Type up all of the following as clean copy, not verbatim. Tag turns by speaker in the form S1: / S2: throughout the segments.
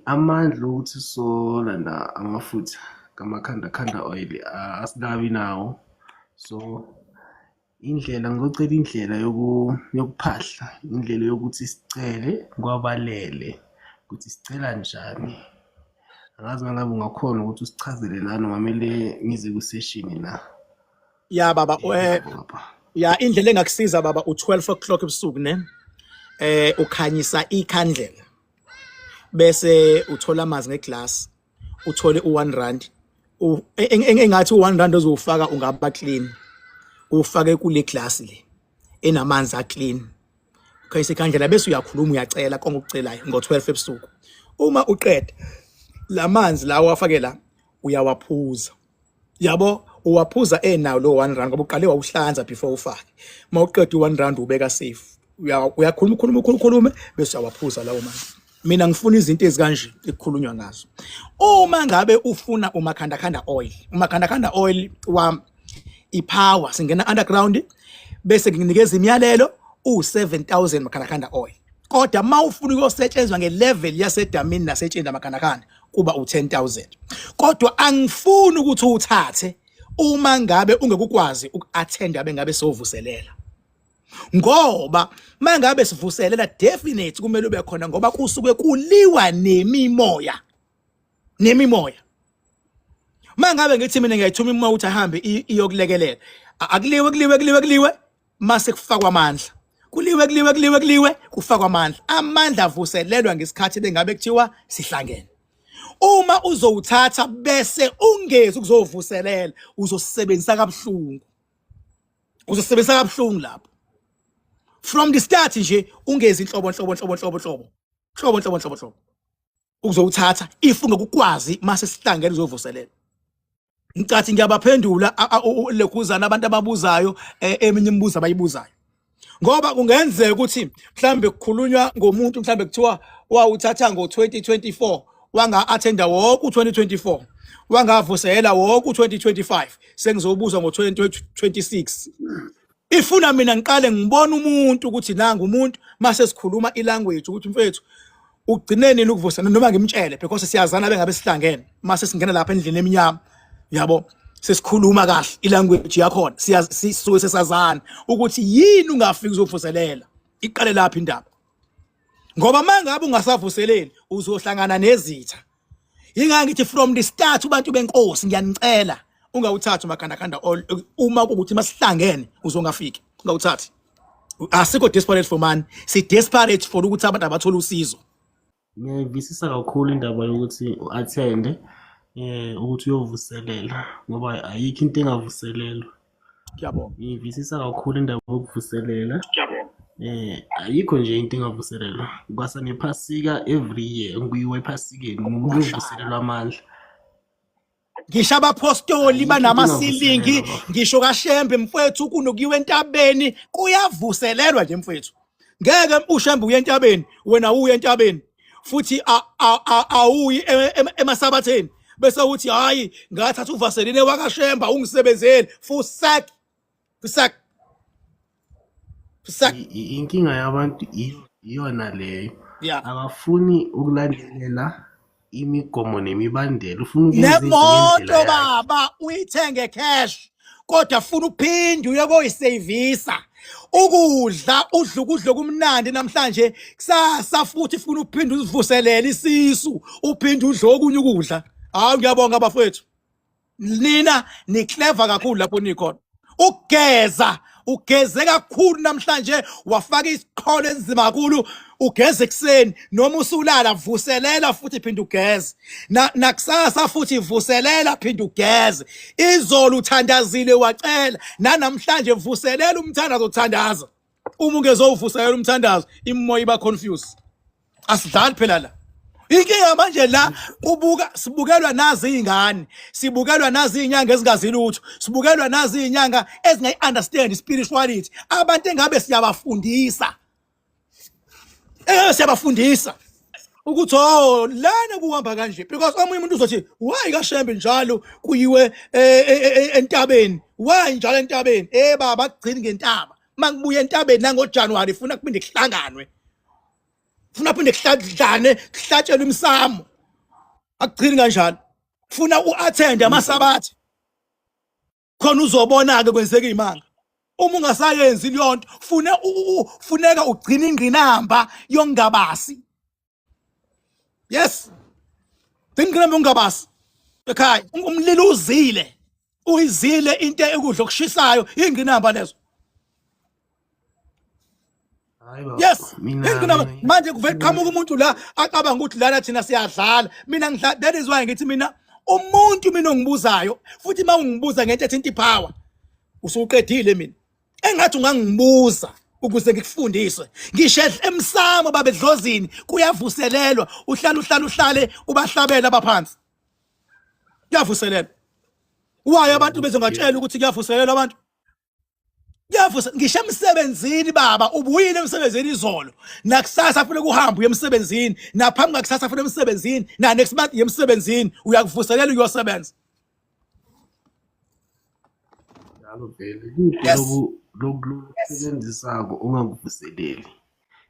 S1: amandla ukuthi solanda amafutha khanda oil asikabi nawo. So indlela ngicela indlela yokuphahla, indlela yokuthi sicele kwabalele ukuthi sicela njani. Angazi ngabe ungakhona ukuthi usichazele la noma kumele ngize ku-session na.
S2: Ya baba, ya indlela engakusiza baba u12 o'clock ebusuku ne ukhanyisa ikhandlela bese uthola amanzi ngeglass, uthole u1 rand, engathi u1 rand ozowufaka ungaba clean, ufake kule glass le enamanzi a clean. Ukhanyisa ikhandlela bese uyakhuluma uyacela konke ukucelayo ngo12 ebusuku. Uma uqeda lamanzi lawo wafake la uyawaphuza, yabo uwaphuza enawo lo 1 rand ngoba uqale wawuhlanza before ufake. Mawuqeda u1 rand ubeka safe, uyakhuluma bese uyawaphuza lawo manzi. Mina ngifuna izinto ezikanje ekukhulunywa ngazo. Uma ngabe ufuna umakhandakanda oil wa ipower, singena underground bese nginikeza imiyalelo u7000 makhandakanda oil. Kodwa mawufuna ukusetshenzwa ngelevel yasedamini nasetshenda makhandakanda kuba u10000. Kodwa angifuni ukuthi uthathe uma ngabe ungekukwazi ukuattend abe ngabe sovuselela. Ngoba mangabe sivuselela definite kumele ube khona ngoba kusuke kuliwa nemimoya. Mangabe ngithi mina ngiyayithuma imoya ukuthi ahambe iyokulekelela, akuliwe mase kufakwa amandla. Kuliwe kufakwa amandla. Amandla avuselelwa ngesikhathi bengabe kuthiwa sihlangene. Uma uzowuthatha bese ungezi ukuzovuselela uzosebenzisa kabuhlungu. Lapho. From the start nje ungezi inhlobo. Uzowuthatha if ungekukwazi mase sihlangene uzovuselela. Ngicathi ngiyabaphendula lekhuzana abantu ababuzayo eminye imibuzo abayibuzayo. Ngoba kungenzeka ukuthi mhlambe kukhulunywa ngomuntu mhlambe kuthiwa wawuthatha ngo2024 wanga attenda wonke u2024 wangavuselela wonke u2025 sengizobuza ngo2026. Ifuna mina ngiqale ngibona umuntu ukuthi nanga umuntu mase sikhuluma ilanguage ukuthi mfethu ugcine nini ukuvusela noma ngimtshele because siyazana bengabe sihlangene mase singena lapha endlini eminyama, yabo sesikhuluma kahle ilanguage yakhona sisuke sesazana ukuthi yini ungafiki uzovuselela iqale lapha indaba. Ngoba mangabe ungasavuseleli uzohlangana nezitha. Yingakho ngithi from the start ubantu benkosi ngiyanicela ungawuthathi makhandakanda uma ukuthi masihlangene uzongafiki ungawuthathi. Asikho desperate for money, si desperate for ukuthi abantu abathola usizo.
S1: Ngiyavisisa kakhulu indaba yokuthi uattende ukuthi uyovuselela ngoba ayikho into engavuselelwa.
S2: Ngiyabonga.
S1: Ngivisisa kakhulu indaba yokuvuselela.
S2: Ngiyabonga.
S1: Ayikho nje into engavuselelwa. Kwasa nephasika every year ngiyiwe ephasikeni ngokuvuselelwa amandla.
S2: Ngisho abapostoli banamasilingi, ngisho kaShembe mfethu kunokuyiwe entabeni kuyavuselelwa nje mfethu. Ngeke uShembe uye entabeni wena uye entabeni futhi awuyi emasabatheni bese uthi hayi ngathatha uvaseline wakaShemba ungisebenzele fusak.
S1: Inkinga yabantu iyona leyo.
S2: Yeah.
S1: Abafuni ukulandelela imigomo nemibandela, ufuna ukwenza
S2: nemoto baba uyithenge cash kodwa ufuna uphinde uye koyisavisa ukudla udla kumnandi namhlanje kusasa futhi ufuna uphinde uzivuselele isisu uphinde udle okunye ukudla. Hayi ngiyabonga bafethu, nina ni clever kakhulu lapho nikhona. Ugeze kakhulu namhlanje wafaka isiqholo enzima kakhulu. Ugeze ekseni noma usulala vuselela futhi phinde ugeze nakusasa futhi vuselela phinde ugeze. Izolo uthandazile wacela namhlanje vuselela umthandazo uthandaza. Uma ungezovuselela umthandazo imoya iba confused. Asidlali phela la. Inkinga manje la sibukelwa nazi izingane, sibukelwa nazi izinyanga ezingazili lutho, sibukelwa nazi izinyanga ezingayi understand spirituality. Abantu engabe siyabafundisa ukuthi lana kuhamba kanje because omunye umuntu uzothi why kaShembe njalo kuyiwe entabeni, why njalo entabeni baba agcini ngentaba mangibuye entabeni nangoJanuary funa kuphinde kuhlanganwe, funa phinde kuhlanjane kuhlatshelwe imsamo. akuchini kanjalo funa uattend amasabatha khona uzobona ke kwenzeka imanga uma ungasayenzi leyonto funeka ugcina ingqinamba yongabasi yes ingqinamba yongabasi ekhaya umlilo uzile uyizile into ekudla okushisayo ingqinamba lezo yes ingqinamba manje kuvele qhamuka umuntu la acabanga ukuthi lana thina siyadlala mina ngidlala that is why ngithi mina umuntu mina ongibuzayo futhi mawungibuza ngento ethinta ipower usuqedile mina engathi ungangibuza ukuze ngikufundise ngisho emsamo babedlozini kuyavuselelwa uhlale ubahlabela abaphansi kuyavuselelwa waye abantu bezongatshela ukuthi kuyavuselelwa abantu ngisho emsebenzini baba ubuyile emsebenzini izolo nakusasa futhi kuhamba uye emsebenzini naphambi kwakusasa futhi emsebenzini na next month uye emsebenzini uyakuvuselela uyosebenza
S1: njalo vele lokusebenzisako ungakuvuseleli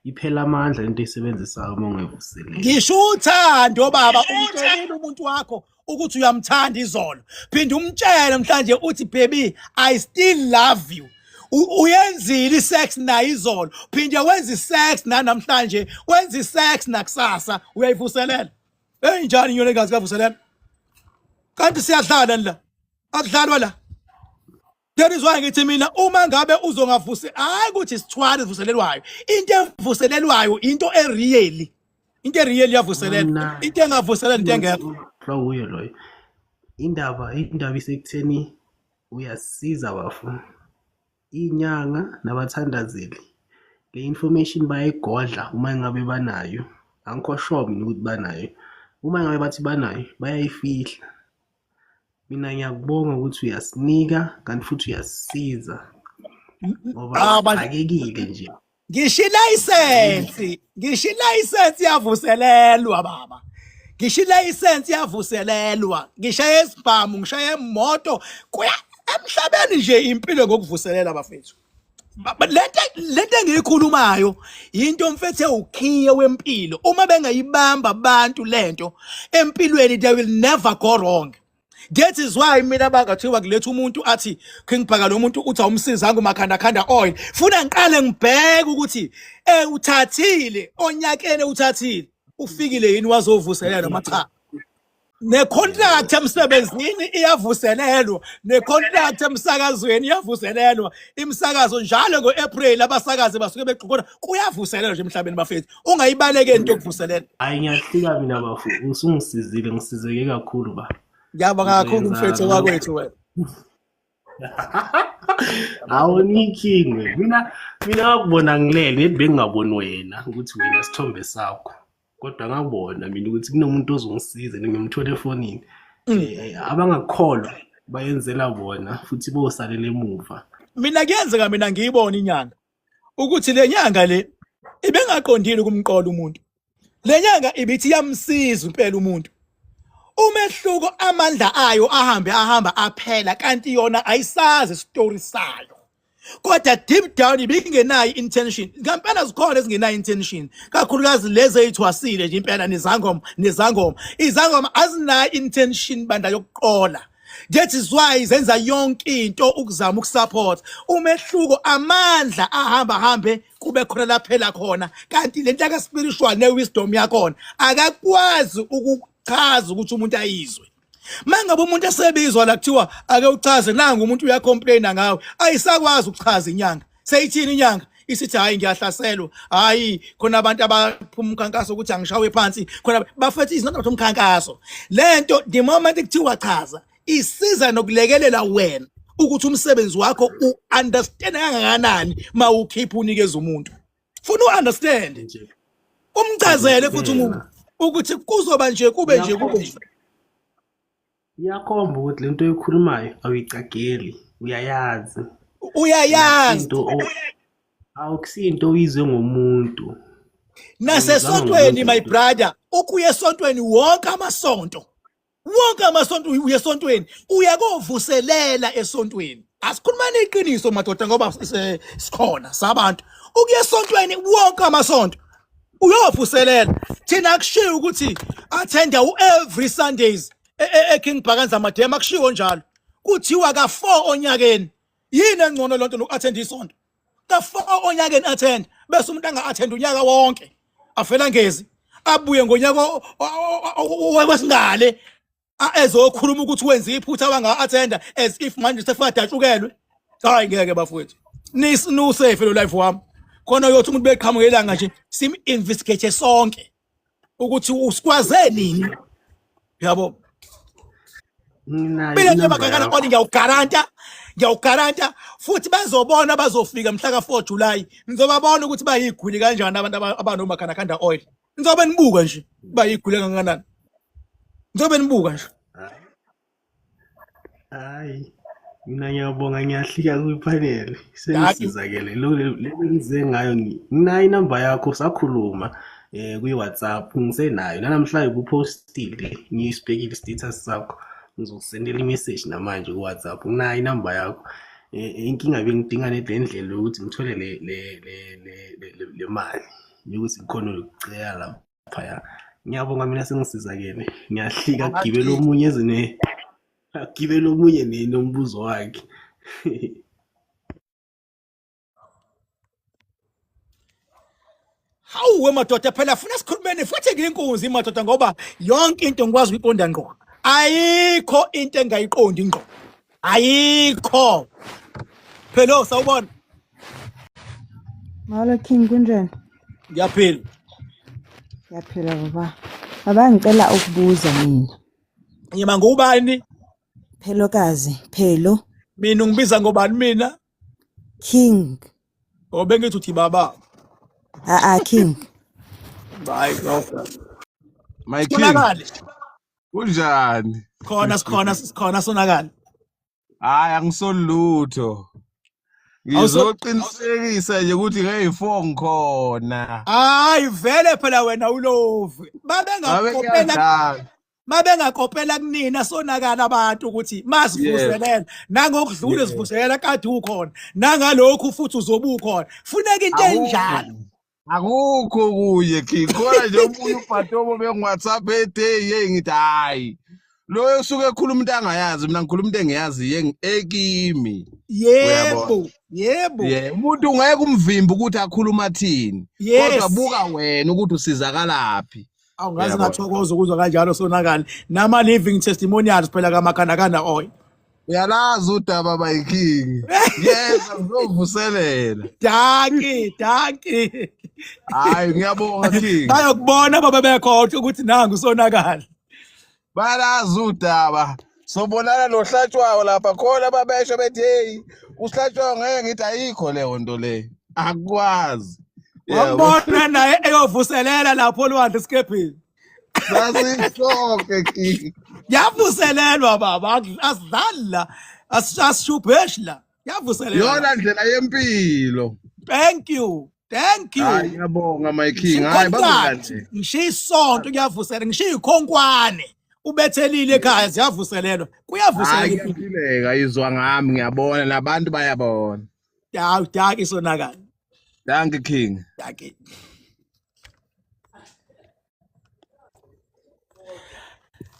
S1: iphela amandla into eyisebenzisayo uma ungayivuseleli
S2: ngisho uthando baba umtshela umuntu wakho ukuthi uyamthanda izolo phinde umtshele mhlanje uthi baby I still love you uyenzile isex naye izolo phinde wenza isex namhlanje wenza isex nakusasa uyayivuselela njani yona ngazi kavuselela kanti siyadlala la akudlalwa la that is why ngithi mina uma ngabe uzongavuse hayi ukuthi isithwala ivuselelwayo into evuselelwayo into ereal into ereal yavuselela into engavuselela into engekho
S1: uyo loyo indaba isekutheni uyasiza bafu inyanga nabathandazeli le information bayigodla uma ngabe banayo angikho sure mina ukuthi banayo uma ngabe bathi banayo bayayifihla mina ngiyakubonga ukuthi uyasinika kanti futhi uyasiza ngoba akekile nje
S2: ngisho license yavuselelwa baba ngisho license yavuselelwa ngishaye isibhamu ngishaye imoto kuya emhlabeni nje impilo ngokuvuselela bafethu lento engiyikhulumayo into mfethu ukhiye wempilo uma bengayibamba abantu lento empilweni they will never go wrong. That is why mina bangathiwa kuletha umuntu athi ngibhaka lo muntu uthi awumsizanga umakhanda oil funa ngiqale ngibheke ukuthi uthathile onyakene uthathile ufikile yini wazovuselela noma cha necontract emsebenzini iyavuselelwa necontract emsakazweni iyavuselelwa imsakazo njalo ngoApril abasakazi basuke beqoqona kuyavuselelwa nje emhlabeni bafethu ungayibaleke into yokuvuselela
S1: hayi ngiyahlika mina bafu usungisizile ngisizeke kakhulu ba
S2: ngiyabonga kakhulu mfethu wakwethu wena
S1: awunikingwe mina ngakubona ngilele bengingaboni wena ukuthi wena sithombe sakho kodwa ngabona mina ukuthi kunomuntu ozongisiza ngimthola efonini abangakholwa bayenzela bona futhi bosalela emuva
S2: mina kuyenzeka mina ngiyibona inyanga ukuthi le nyanga le ibengaqondile ukumqola umuntu le nyanga ibithi yamsiza impela umuntu umehluko amandla ayo ahamba aphela kanti yona ayisazi story sayo kodwa deep down ibingenayo intention ngempela zikhona ezingenayo intention kakhulukazi lezi ezithwasile nje impela nezangoma izangoma azinayo intention banda yokuqola. That is why zenza yonke into ukuzama ukusupport umehluko amandla ahambe kube khona laphela khona kanti lento aka spiritual ne wisdom yakhona akakwazi ukuchaza ukuthi umuntu ayizwe. Mangabe umuntu esebizwa la kuthiwa ake uchaze nanga umuntu uyacomplaina ngawe ayisakwazi ukuchaza inyanga seyithini inyanga isithi hayi ngiyahlaselwa hayi khona abantu abaphuma umkhankaso ukuthi angishawe phansi khona bafethi izinto umkhankaso lento the moment kuthiwa chaza isiza nokulekelela wena ukuthi umsebenzi wakho uunderstand kangakanani mawukhipha unikeza umuntu funa uunderstand nje umchazele futhi umuntu ukuthi kuzoba nje kube nje
S1: iyakhomba ukuthi lento oyikhulumayo awuyicageli uyayazi awukusinto oyizwe ngomuntu
S2: nasesontweni my brother ukuya esontweni wonke amasonto uya esontweni uyakovuselela esontweni asikhulumani iqiniso madoda ngoba sikhona sabantu ukuya esontweni wonke amasonto uyovuselela thina kushiwo ukuthi attend every Sundays eKing Bhakanza Madema kushiwo njalo kuthiwa ka4 onyakeni yini engcono lonto nokuattend isonto ka4 onyakeni attend bese umuntu anga-attend unyaka wonke afela ngezi abuye ngonyaka wesingale ezokhuluma ukuthi wenza iphutha wanga-attenda as if manje sefadatshukelwe hayi ngeke bafowethu nusafe lo life wami khona uyothi umuntu beqhamukelanga nje sim-investigate sonke ukuthi usikwaze nini yabo mina nje bakakana koni ngiyawugaranta futhi bazobona bazofika mhla ka4 July ngizobabona ukuthi bayigwili kanjani abantu abanomakhanakanda oil ngizobe nibuka nje bayigwili kangakanani ngizobe nibuka nje
S1: hayi mina ngiyabonga ngiyahlika kwipanel senisizakele lo lenze ngayo nginayo inamba yakho sakhuluma kwi-WhatsApp ngisenayo namhlanje kupostile ngiyisibhekile status sakho ngizokusendela imessage namanje ku-WhatsApp nginayo inamba yakho inkinga bengidinga nedendlela ukuthi ngithole le mali yokuthi ngikhona ukucela lapha ngiyabonga mina sengisizakele ngiyahlika kugibela omunye ezine agibela omunye nombuzo wakhe
S2: hawu madoda phela funa sikhulumeni futhi ngiyinkunzi madoda ngoba yonke into ngikwazi ukuyiqonda ngqo ayikho into engayiqondi ngqo ayikho phela sawubona
S3: Molo King kunjani?
S2: ngiyaphila
S3: Ngiyaphila baba. Baba ngicela ukubuza mina.
S2: ngima ngubani
S3: Phelokazi, Phelo,
S2: mina ungibiza ngobani mina
S3: King.
S2: bengithi uthi baba
S3: King.
S2: hayi ngoba
S4: My king,
S2: sonakali
S4: kunjani?
S2: sikhona sonakali
S4: Hayi angisolutho. Ngizoqinisekisa nje ukuthi ngeke ngikhona.
S2: hayi vele phela wena ulovi babengakopela kunina sonakala abantu ukuthi masivuselela nangokudlula sivuselela kade ukhona nangalokhu futhi uzobe ukhona funeka into enjalo
S4: Akukho kuye king. Khona nje umuntu uBhatomo bengiWhatsApp ethe ngithi hayi. Lo usuke ekhuluma into angayazi mina ngikhuluma into engiyazi ekimi.
S2: yebo
S4: Umuntu ungeke umvimbi ukuthi akhuluma thini. Kodwa buka wena ukuthi usizakalaphi.
S2: awungazi ngathokoza ukuzwa kanjalo sonakali nama living testimonials phela kamakhanakanda oil
S4: Uyalazi udaba by king. Yes ngizovuselela.
S2: danki
S4: Hayi ngiyabonga king.
S2: bayokubona baba bekhohle ukuthi nangu sonakali
S4: Balazi udaba. Sobonana nohlatshwayo lapha khona babesho bethi hey usihlatshwayo ngeke ngithi ayikho leyo nto le. Akwazi.
S2: wabona naye eyovuselela lapho olwandle eskephini
S4: Sasisonke king.
S2: yavuselelwa baba asidlala asishubheshla yavuselelwa
S4: Yona ndlela yempilo.
S2: thank you
S4: Hayi ngiyabonga my king. Hayi bazokanje.
S2: ngishiya isonto kuyavuselela ngishiya ikhonkwane ubethelile ekhaya ziyavuselelwa kuyavuselela
S4: Ngiyafileka izwa ngami ngiyabona nabantu bayabona.
S2: hawu danki sonakala
S4: Thank you king.
S2: danki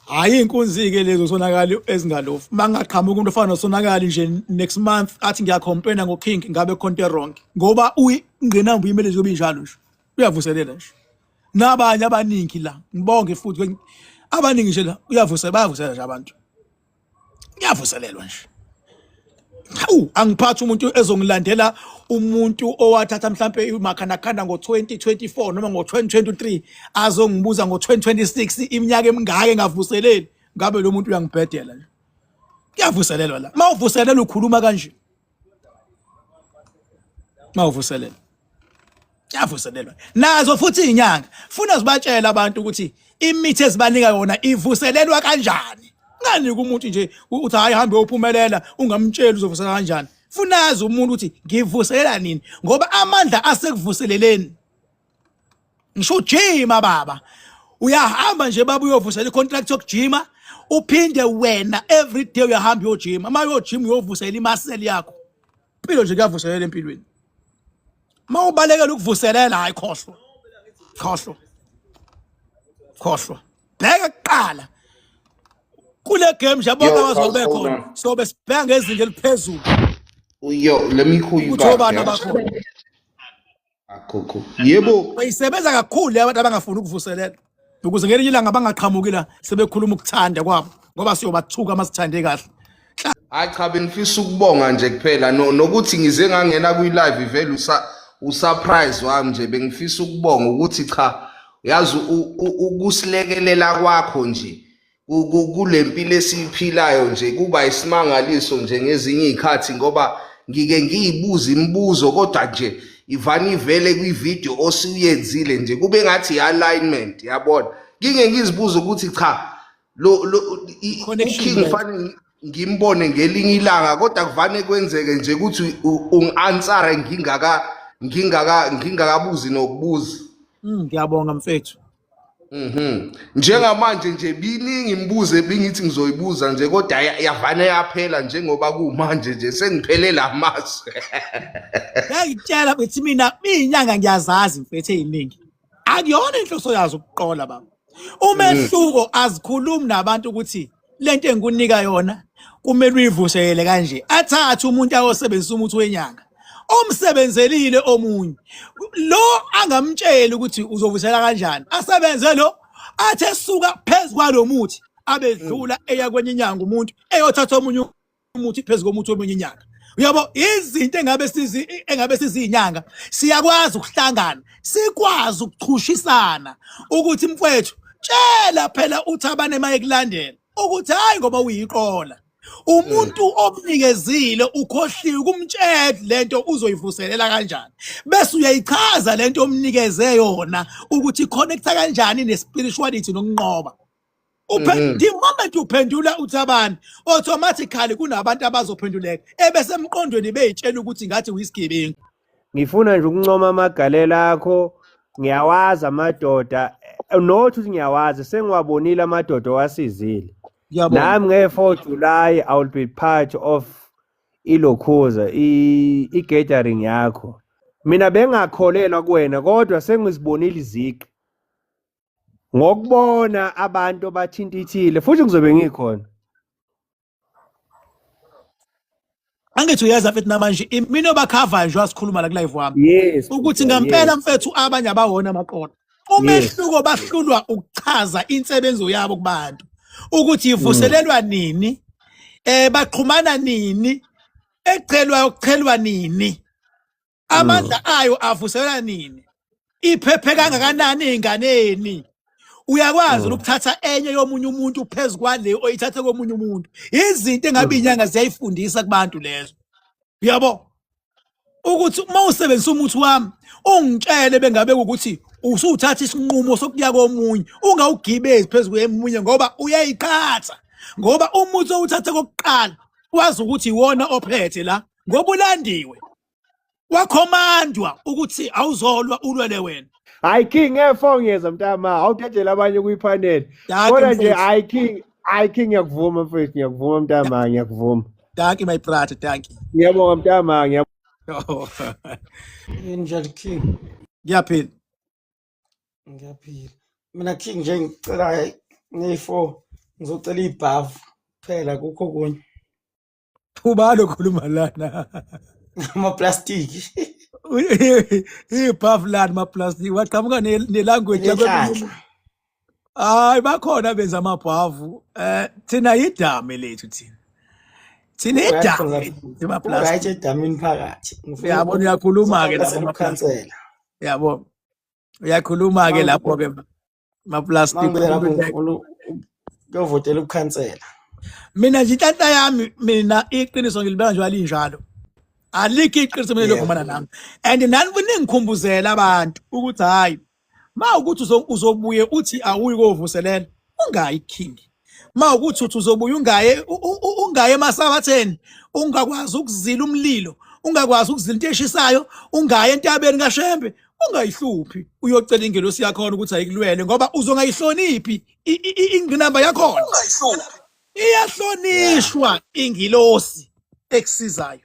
S2: hayi inkunzi-ke lezo sonakali ezingalofu mangaqhamuka umuntu ofana nosonakali nje next month athi ngiyacomplaina ngoking ngabe khonto wrong ngoba ingenamba uyimele nje kube njalo nje uyavuselela nje nabanye abaningi la ngibonge futhi abaningi nje la bayavuselela nje abantu kuyavuselelwa nje hawu angiphathi umuntu ezongilandela umuntu owathatha mhlambe imakhanakanda ngo2024 noma ngo2023 azongibuza ngo2026 iminyaka emingaka engavuseleli ngabe lo muntu uyangibhedela nje kuyavuselelwa la mawuvuselela ukhuluma kanje mawuvuselela kuyavuselelwa nazo futhi inyanga funa sibatshela abantu ukuthi imithi ezibanika yona ivuselelwa kanjani ngani kumuntu nje uthi hayi hambe uphumelela ungamtsheli uzovuselela kanjani funazi umuntu uthi ngivuselela nini ngoba amandla asekuvuseleleni ngisho ujima baba uyahamba nje baba uyovuselela icontract yokujima uphinde wena every day uyahamba uyojima mayojima uyovuselela imuscle yakho impilo nje kuyavuselela empilweni mawubalekela ukuvuselela hayi khohlwa khohlwa bheka kuqala kule game nje bonke abazobe khona sobe sibheka ngezinga eliphezulu
S4: Yo, let me call you
S2: ukuthi
S4: back.
S2: obani
S4: Yeah?
S2: abakhona
S4: Cool. Yebo.
S2: bayisebenza kakhulu abantu abangafuni ukuvuselela ukuze ngelinye ilanga bangaqhamuki la sebekhuluma ukuthanda kwabo ngoba siyobathuka masithande kahle
S4: Hayi cha benifisa ukubonga nje kuphela nokuthi ngize ngangena kwi-live vele usurprise wami nje bengifisa ukubonga ukuthi cha yazi ukusilekelela kwakho nje kule mpilo esiphilayo nje kuba isimangaliso nje ngezinye izikhathi ngoba ngike ngiyibuza imibuzo kodwa nje ivani vele kwi-video osuyenzile nje kube ngathi i-alignment yabona ngike ngizibuza ukuthi cha uKing fanele ngimbone ngelinye ilanga kodwa kuvane kwenzeke nje ukuthi ungi-answere ngingakabuzi nokubuza.
S2: Ngiyabonga mfethu.
S4: Njengamanje nje biningi imibuzo bengithi ngizoyibuza nje kodwa yavane yaphela njengoba kumanje nje sengiphelela amazwi.
S2: Ngiyitshela bethi mina inyanga ngiyazazi mfethu eziningi. Akuyona inhloso yazo ukuqola baba. Umehluko azikhulumi nabantu ukuthi lento engikunika yona kumele uyivusele kanje. Athathe umuntu ayosebenzisa umuthi wenyanga. Omsebenzelile omunye. Lo angamtshela ukuthi uzovusela kanjani. Asebenze lo athe suka phezulu kwalomuthi abedlula eya kwenye inyanga umuntu eyothatha omunye umuthi phezulu komuthi omunye inyanga. Uyabo izinto engabe sizinyanga siyakwazi ukuhlangana sikwazi ukuchushisana ukuthi mfowethu tshela phela uThabane mayekulandela ukuthi hayi ngoba uyiqola umuntu omnikezile ukhohliwe kumtshela lento uzoyivuselela kanjani bese uyayichaza lento omnikeze yona ukuthi connecta kanjani nespirituality nokunqoba. The moment uphendula uThabane automatically kunabantu abazophenduleka ebese emqondweni beyitshela ukuthi ngathi uyisigebengu.
S5: Ngifuna nje ukuncoma amagalelo akho ngiyawazi amadoda not ukuthi ngiyawazi sengiwabonile amadoda wasizile nami nge4 July I will be part of ilokhuza gathering yakho mina bengakholelwa kuwena kodwa sengizibonile iziqi ngokubona abantu bathintithile futhi ngizobe ngikhona.
S2: Angithi uyazi mfethu namanje mina obakhava nje wasikhuluma la live wami ukuthi ngempela mfethu abanye abawona amaqola umehluko bahlulwa ukuchaza insebenzo yabo kubantu ukuthi ivuselelwa nini baqhumana nini echelwa nini amandla ayo avuselwa nini iphephe kangakanani einganeni. Uyakwazi ukuthatha enye yomunye umuntu phezulu kwale oyithatha komunye umuntu izinto engabe inyanga ziyayifundisa kubantu lezo. Uyabo ukuthi mawusebenzisa umuthi wami ungitshele bengabe ukuthi usuthatha isinqumo sokuya komunye ungawugibezi phezulu kwemunye ngoba uyayiqhatha ngoba umuthi owuthatha kokuqala wazi ukuthi iwona ophethe la ngoba ulandiwe wakhomandwa ukuthi awuzolwa ulwele wena.
S5: Hayi King ngefone ngeza mntama awuthathela abanye kuyipanel kodwa nje hayi King ngiyakuvuma mfethu ngiyakuvuma mntama ngiyakuvuma.
S2: Thank you my brother, thank you.
S5: Ngiyabonga mntama
S6: Njani King?
S2: Ngiyaphila.
S6: Ngiyaphila. Mina King nje ngicela nge4 ngizocela ibhavu phela kukho kunye.
S2: Ubalo khuluma lana.
S6: Amaplastiki.
S2: Ibhavu lana maplastic waqhamuka nelanguage yakho. Hayi bakhona benza amabhavu. Thina idame lethu thina. Thina idame emaplastic.
S6: Right edamini phakathi.
S2: Uyabona uyakhuluma ke lapho
S6: ukhansela.
S2: Yabo. Uyakhuluma ke lapho ke maplastic.
S6: Ngiyovotela ukukhansela.
S2: Mina nje inhlanhla yami mina iqiniso ngilibeka nje alinjalo. Alikho iqiniso mina lokhumana nami. And nani ningikhumbuzela abantu ukuthi hayi ma ukuthi uzobuye uthi awuyi kovuselela ungayi King. Ma ukuthi uzobuye ungaye emasabatheni ungakwazi ukuzila umlilo ungakwazi ukuzila into eshisayo ungaye entabeni kaShembe ungayihluphi uyocela ingelosi yakho ukuthi ayikulwele ngoba uzongayihloniphi inginamba yakho ungayihluphi iyahlonishwa ingilosi ekusizayo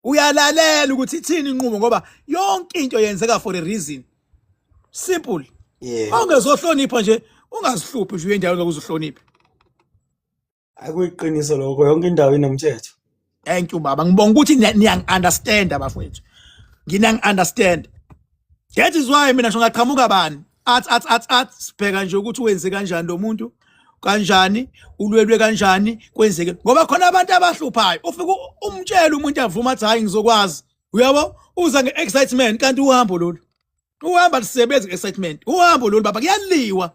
S2: uyalalela ukuthi ithini inqubo ngoba yonke into yenzeka for a reason simple
S6: yebo
S2: Ungezohlonipha nje, ungazihluphi nje uyendawo lokuzihlonipha.
S6: akuyiqiniso lokho yonke indawo inomthetho
S2: Thank you baba. Ngibonga ukuthi niyang-understand abafowethu. Nginang-understand. That is why mina ngaqhamuka bani. Athi sibheka nje ukuthi wenze kanjani lo muntu. Kanjani, ulwelwe kanjani, kwenzeke. Ngoba khona abantu abahluphayo. Ufika umtshela umuntu avuma athi hayi ngizokwazi. Uyabo? Uza nge-excitement kanti uhambo lolu. Uhamba lisebenza nge-excitement. Uhambo lolu baba kuyaliwa.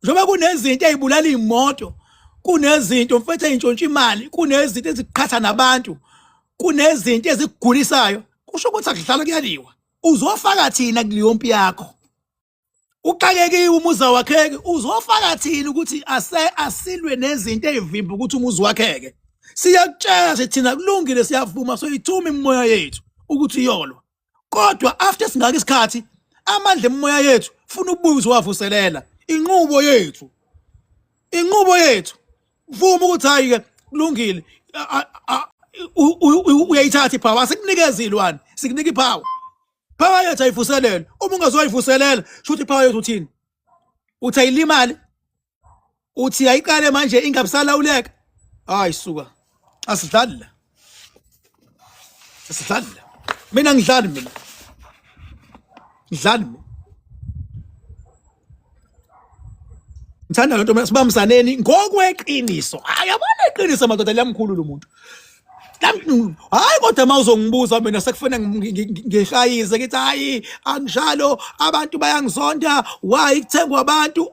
S2: Njengoba kunezinto ezibulala imoto. Kunezinto mfethu ezintshontsha imali, kunezinto eziqhatha nabantu, kunezinto ezigulisayo. Kusho ukuthi akudlala kuyaliwa. Uzofaka thina kuliyompi yakho. Uxakekiwe umuza wakheke, uzofaka thina ukuthi asilwe nezinto ezivimba ukuthi umuzi wakheke. Siyakutshela sithi thina kulungile siyavuma soyithuma imimoya yethu ukuthi iyolwa. Kodwa after singaka isikhathi amandla emoya yethu funa ukubuya uzowavuselela. Inqubo yethu. Inqubo yethu. Vuma ukuthi hayi ke kulungile uyayithatha ipower asikunikeza ilwane sikunika ipower yethu ayivuselele uma ungazoyivuselela shuthi ipower yethu uthini uthi ayilimali uthi ayiqale manje ingabisalawuleka hayi suka asidlali la mina ngidlali mina ngithanda lento sibamsaneni ngokweqiniso ayabona iqiniso madoda lamkhulu lo muntu hayi kodwa mawuzongibuza mina sekufena ngihayize ngithi hayi anjalo abantu bayangizonda why kuthengwa abantu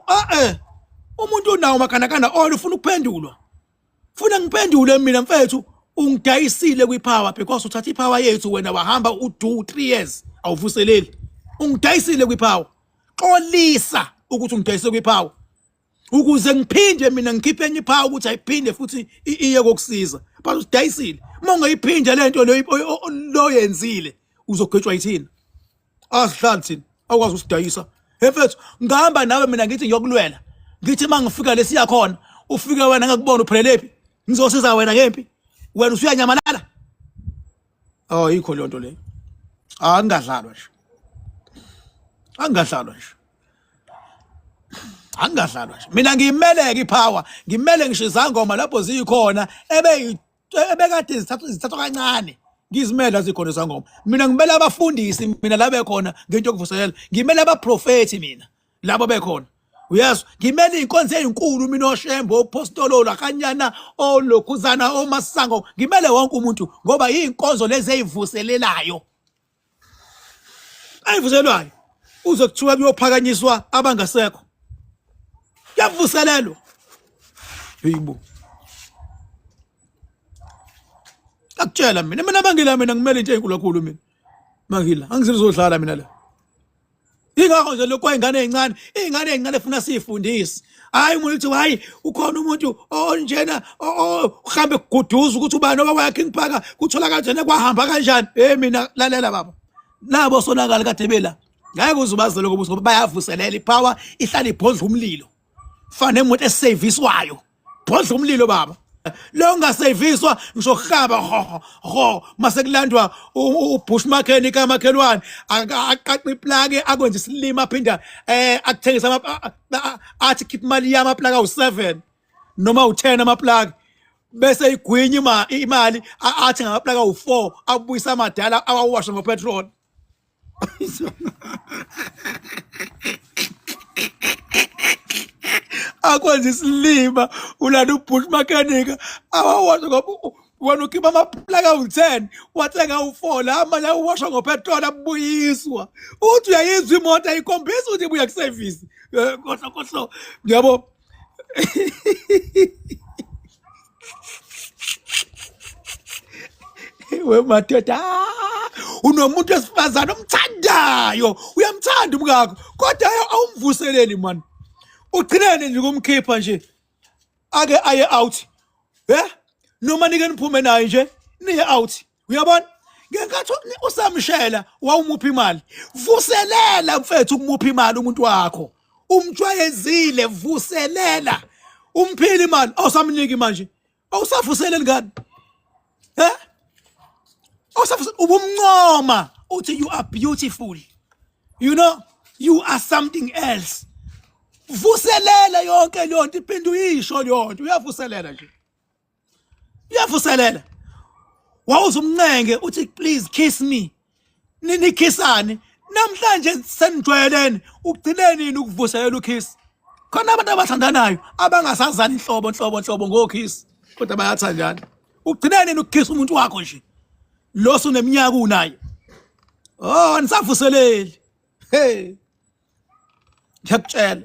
S2: umuntu unawo makhanakana ufuna ukuphendulwa funa ngiphendule mina mfethu ungidayisile kwipower because uthatha ipower yethu wena wahamba u2 3 years awuvuseleli ungidayisile kwipower xolisa ukuthi ungidayisile kwipower ukuze ngiphinde mina ngikhiphe enye ipower ukuthi ayiphinde futhi iye kokusiza but usidayisile mongayiphinde lento lo yenzile uzogwetshwa yithina asihlali thina akwazi usidayisa mfethu ngihamba nawe mina ngithi ngiyokulwela ngithi mangifika lesiya khona ufike wena ngakubona uphelelepi ngizosiza wena ngempi wena usuyanyamalala yikho le nto le angadlalwa nje angadlalwa nje mina ngimeleke ipower ngimele ngisho izangoma lapho zikhona ebekade zithathwa kancane ngizimela zikhona izangoma mina ngimele abafundisi mina la bekhona ngento yokuvuselela ngimele abaprofeti mina labo bekhona uyezwa ngimele inkonzo ezinkulu mina oshembo opostolo lakanyana olokhuzana omasango ngimele wonke umuntu ngoba inkonzo lezi ezivuselelayo ayivuselwayo uze kuthiwa kuyophakanyiswa abangasekho yavuselelwa yibo akutshela mina bangila mina ngimele into enkulu kakhulu mina mangila angizizodlala mina la ingakho nje lokho ingane ezincane efuna sifundise hayi umuntu uthi hayi ukhona umuntu onjena uhambe kuguduza ukuthi ubani oba wakhe ngiphaka kuthola kanjani kwahamba kanjani mina lalela baba nabo sonakala kade bela ngeke uzubazele ngoba ngoba bayavuselela ipower ihlala ibhodla umlilo fane umuntu eserviswayo bhodla umlilo baba lo ngaserviswa ngisho hamba ho mase kulandwa ubush mechanic amakhelwane aqaqi iplug akwenze isilima aphinda akuthengisa athi keep imali yama plug awu7 noma u10 ama plug bese igwinya imali athi ngama plug awu4 abuyisa amadala awawasha ngopetrol akwenza isilima ulana ubush mechanic awawasha ngoba wena ukhipha amaplaka awu10 wathenga u4 la manje awasha ngopetrol abuyiswa uthi uyayizwa imoto ayikhombisa ukuthi ibuya kuservice kodwa ngiyabo wemadoda unomuntu wesifazana omthandayo uyamthanda umkakho kodwa awumvuseleli man ugcinene nje kumkhipha nje ake aye out noma nike niphume naye nje niye out uyabona ngenkathi usamshela wawumupha imali vuselela mfethu ukumupha imali umuntu wakho umjwayezile vuselela umphile imali awusamniki manje awusavuseleli ngani ubumncoma uthi you are beautiful you know you are something else vuselela yonke leyo nto iphinde uyisho leyo nto uyavuselela nje uyavuselela wawuza umncenge uthi please kiss me nikhisane namhlanje senijwayelene ugcine nini ukuvuselela ukiss khona abantu abathandanayo abangasazani inhlobo ngokiss kodwa bayathandana ugcine nini ukukiss umuntu wakho nje lo suneminyaka unaye nisavuseleli hey ngiyakutshela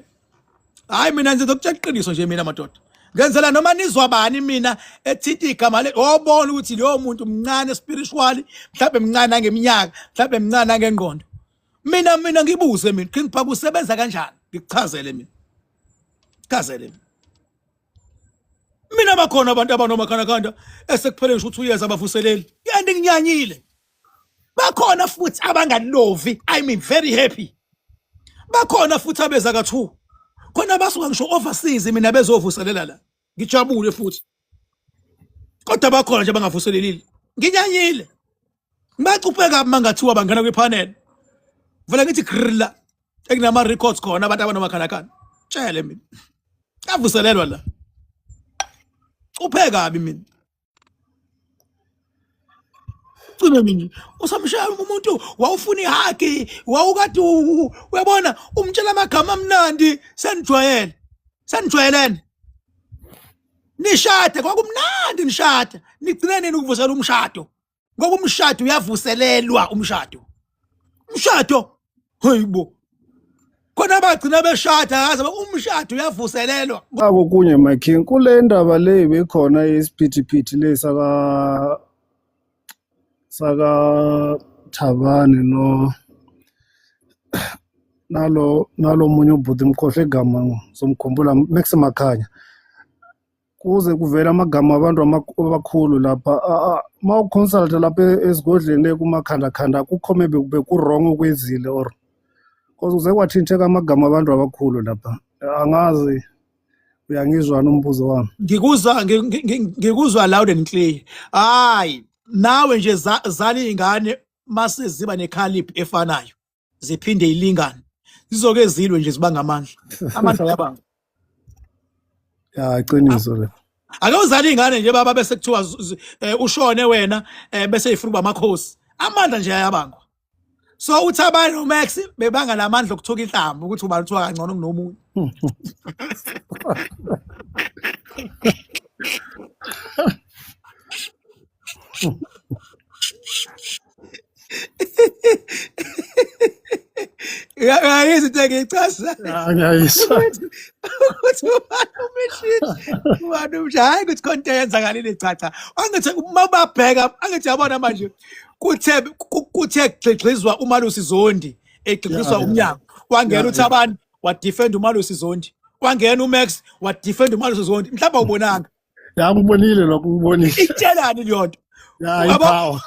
S2: hayi mina nje ngizokutshela iqiniso nje mina madoda ngenzela noma nizwa bani mina ethithi igama le obona ukuthi leyo muntu mncane spiritually mhlawumbe mncane ngeminyaka mhlawumbe mncane ngengqondo mina ngibuze mina King Papa usebenza kanjani ngikuchazele mina bakhona abantu abanomakhanakanda esekupheleni ngisho ukuthi uyeza abavuseleli kanti nginyanyile bakhona futhi abangalovi I mean very happy bakhona futhi abeza ka2 khona basuka ngisho overseas mina bezovuselela la ngijabule futhi kodwa bakhona nje bangavuselelile nginyanyile bacupheka mangathiwa bangena kwipanel vele ngithi grilla ekunama records khona abantu abanomakhanakana tshele mina avuselelwa la upheka kabi mina cime mina usamshaya umuntu wawufuna ihaki wawukade uyabona umtshela amagama amnandi senijwayelene nishade kwakumnandi nishade nigcine nini ukuvusela umshado ngoba umshado uyavuselelwa umshado hayibo khona abagcina beshada akaze umshado uyavuselelwa
S7: Ako kunye my king kule ndaba le bekhona isiphithiphithi le saka Thabane nalo munye ubhuti mkhohle igama somkhumbula Max Makhanya kuze kuvela amagama abantu abakhulu lapha mawuconsulta lapha esigodleni kumakhandakhanda kukhome beku wrong okwezile or because uze kwathinteka amagama abantu abakhulu lapha angazi uyangizwa nombuzo wami
S2: ngikuzwa loud and clear hayi nawe nje zali ingane mase ziba necaliber efanayo ziphinde ilingane zizoke zilwe nje zibanga amandla yabanga
S7: ya iqiniso le
S2: ake uzali ingane nje baba bese kuthiwa ushone wena bese ifuruba amakhosi amandla nje ayabangwa so uThabane noMax bebanga lamandla okuthoka inhlamvu ukuthi ubani uthiwa kangcono kunomunye Yayizi ngichaza
S7: ngiyayiswa
S2: ukuthi ubani umshaya hayi ukuthi konke yenzakalile chacha angithi mababheka angithi yabona manje kuthe gxigxizwa uMalusi Zondi egxigxiswa umnyango wangena uThabane wa defend uMalusi Zondi wangena uMax wa defend uMalusi Zondi mhlawumbe ubonanga
S7: ngibonile lokho ngibonile
S2: itshelani liyonto
S7: ya ipower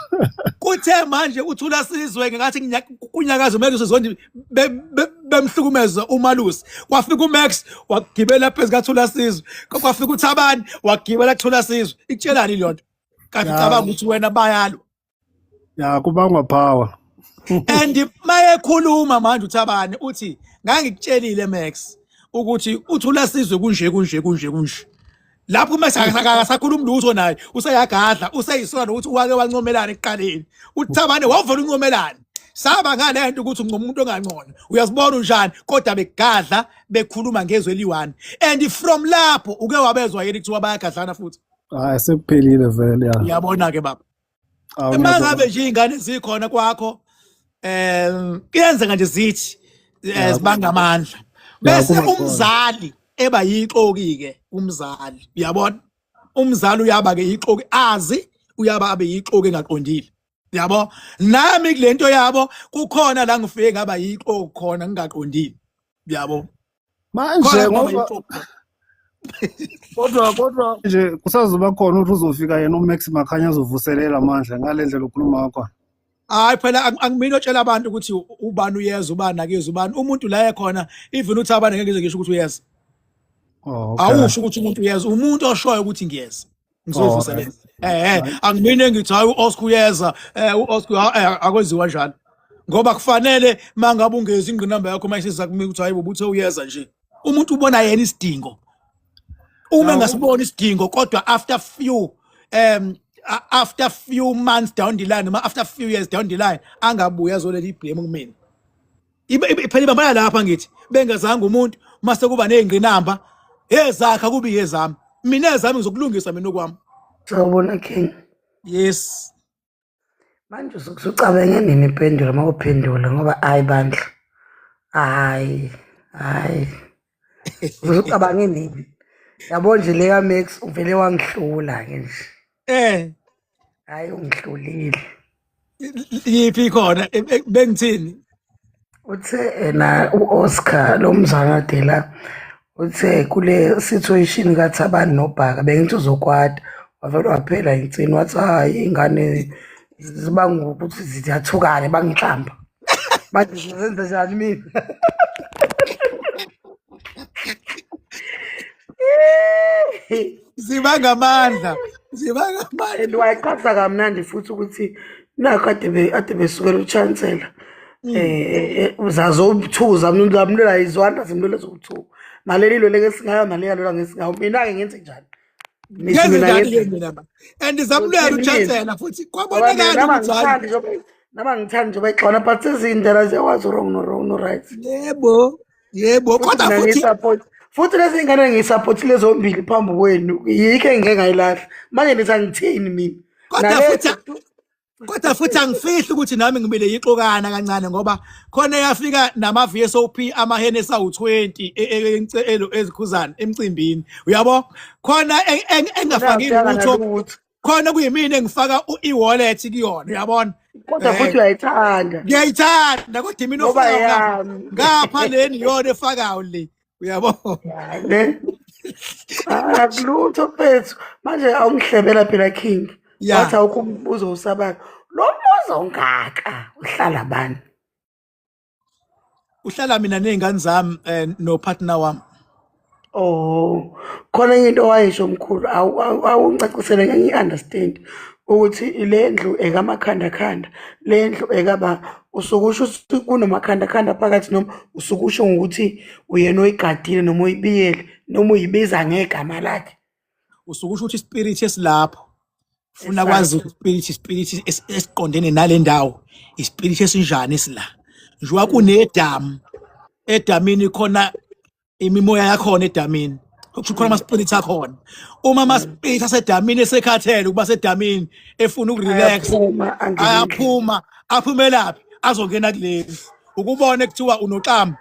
S2: kuthe manje uthula sizwe ngathi kunyakaza uMalusi Zondi bemhlukumeza uMalusi kwafika uMax wagibela phezulu kathula sizwe kwafika uThabane wagibela kuthula sizwe itshelani liyonto kanti cabanga ukuthi wena bayalo
S7: ya kubangwa power
S2: and mayekhuluma manje uThabane uthi ngangikutshelile Max ukuthi uthula sizwe kunje lapho Max akasakhuluma lutho naye useyagadla useyisona ukuthi wake wancomelana ekuqaleni uThabane wavela uncomelana saba ngale nto ukuthi umuntu ongangcono uyazibona unjani kodwa begadla bekhuluma ngezwe eliwani and from lapho uke wabezwa yini kuthiwa bayagadlana futhi
S7: hayi sekuphelile vele ya
S2: uyabona ke baba mangabe nje ingane zikhona kwakho kuyenzeka nje zithi zibanga amandla bese umzali eba yixoki ke umzali uyabona umzali uyaba ke ixoki azi uyaba abe yixoki engaqondile yabo nami kulento yabo kukhona la ngifike ngaba yixoki khona ngingaqondile yabo
S7: manje ngoba kodwa nje kusazoba khona ukuthi uzofika yena uMax Makhanya azovuselela amandla ngalendlela ukhuluma ngakho
S2: hayi phela angimini otshela abantu ukuthi ubani uyeza ubani akeze ubani umuntu la ekhona even uThabane ngeke ngisho ukuthi uyeza awusho ukuthi umuntu uyeza umuntu oshoyo ukuthi ngiyeza ngizovuselela angimini ngithi hayi uOscar uyeza uOscar akwenziwa njalo ngoba kufanele mangabe ungezi ingqinamba yakho manje sizakumika ukuthi hayi ubuthe uyeza nje umuntu ubona yena isidingo uma engasiboni isidingo kodwa after few months down the line noma after few years down the line angabuya azolela iblame kumina phela ibambana lapha ngithi bengazanga umuntu mase kuba nezingqinamba ezakha kubi yezami mina ezami ngizokulungisa mina okwami.
S8: Sawubona King.
S2: Yes.
S8: Manje usucabenge nini impendulo mawuphendula ngoba hayi bandla. Hayi. Usucabange nini? Yabo nje le Max uvele wangihlula ke nje. Hayi ungihlulile.
S2: Yiphi khona bengithini?
S8: Uthe na uOscar lo mzanade la uthe kule situation kaThabani noBhaka bengithi uzokwata wavele waphela insini wathi hayi ingane zibanga ukuthi ziyathukane bangihlamba manje sizenza njani mina
S2: zibanga amandla
S8: and wayichaza kamnandi futhi ukuthi nakho ade besukela uchancellor uzazobuthuza mnumzamnula izwanda zimlule zokuthuka nalelilo leke singayo naleyalo ngesingayo mina ke ngenze njani
S2: and izamlula uchancellor futhi kwabonakala ukuthi
S8: nama ngithanda nje bayixona but izindlela ziyakwazi wrong no right.
S2: Yebo kodwa
S8: futhi lezi ngane ngisupport lezo mbili phambi kwenu yikho engeke ngayilahla manje nithi angithini mina
S2: kodwa futhi angifihli ukuthi nami ngibile yixokana kancane ngoba khona yafika nama VSOP amahene esawu20 ezikhuzana emcimbini uyabo khona engafaki lutho khona kuyimina engifaka i-wallet kuyona uyabona
S8: kodwa futhi uyayithanda
S2: ngiyayithanda kodwa mina ofaka ngapha leni yona efakayo le uyabo
S8: akulutho phethu manje awungihlebela phela King wathi awukumbuzo usabani lo mbuzo ongaka uhlala bani
S2: uhlala mina nezingane zami no partner wami.
S8: Khona into wayisho omkhulu awungicacisele ngiunderstand ukuthi le ndlu ekamakhanda le ndlu ekaba usukusho ukuthi kunamakhanda phakathi noma usukusho ukuthi uyena oyigadile noma uyibiyele noma uyibiza ngegama lakhe
S2: usukusho ukuthi ispirit esilapho ufuna kwazi ispirit esiqondene nale ndawo ispirit esinjani esila njengoba kunedamu edamini khona imimoya yakhona edamini ukukhona ama-spirit akhona uma ama-spirit asedamini esekhathele ukuba sedamini efuna ukurelax ayaphuma aphumelaphi azongena kuleli ukubona kuthiwa unoqamba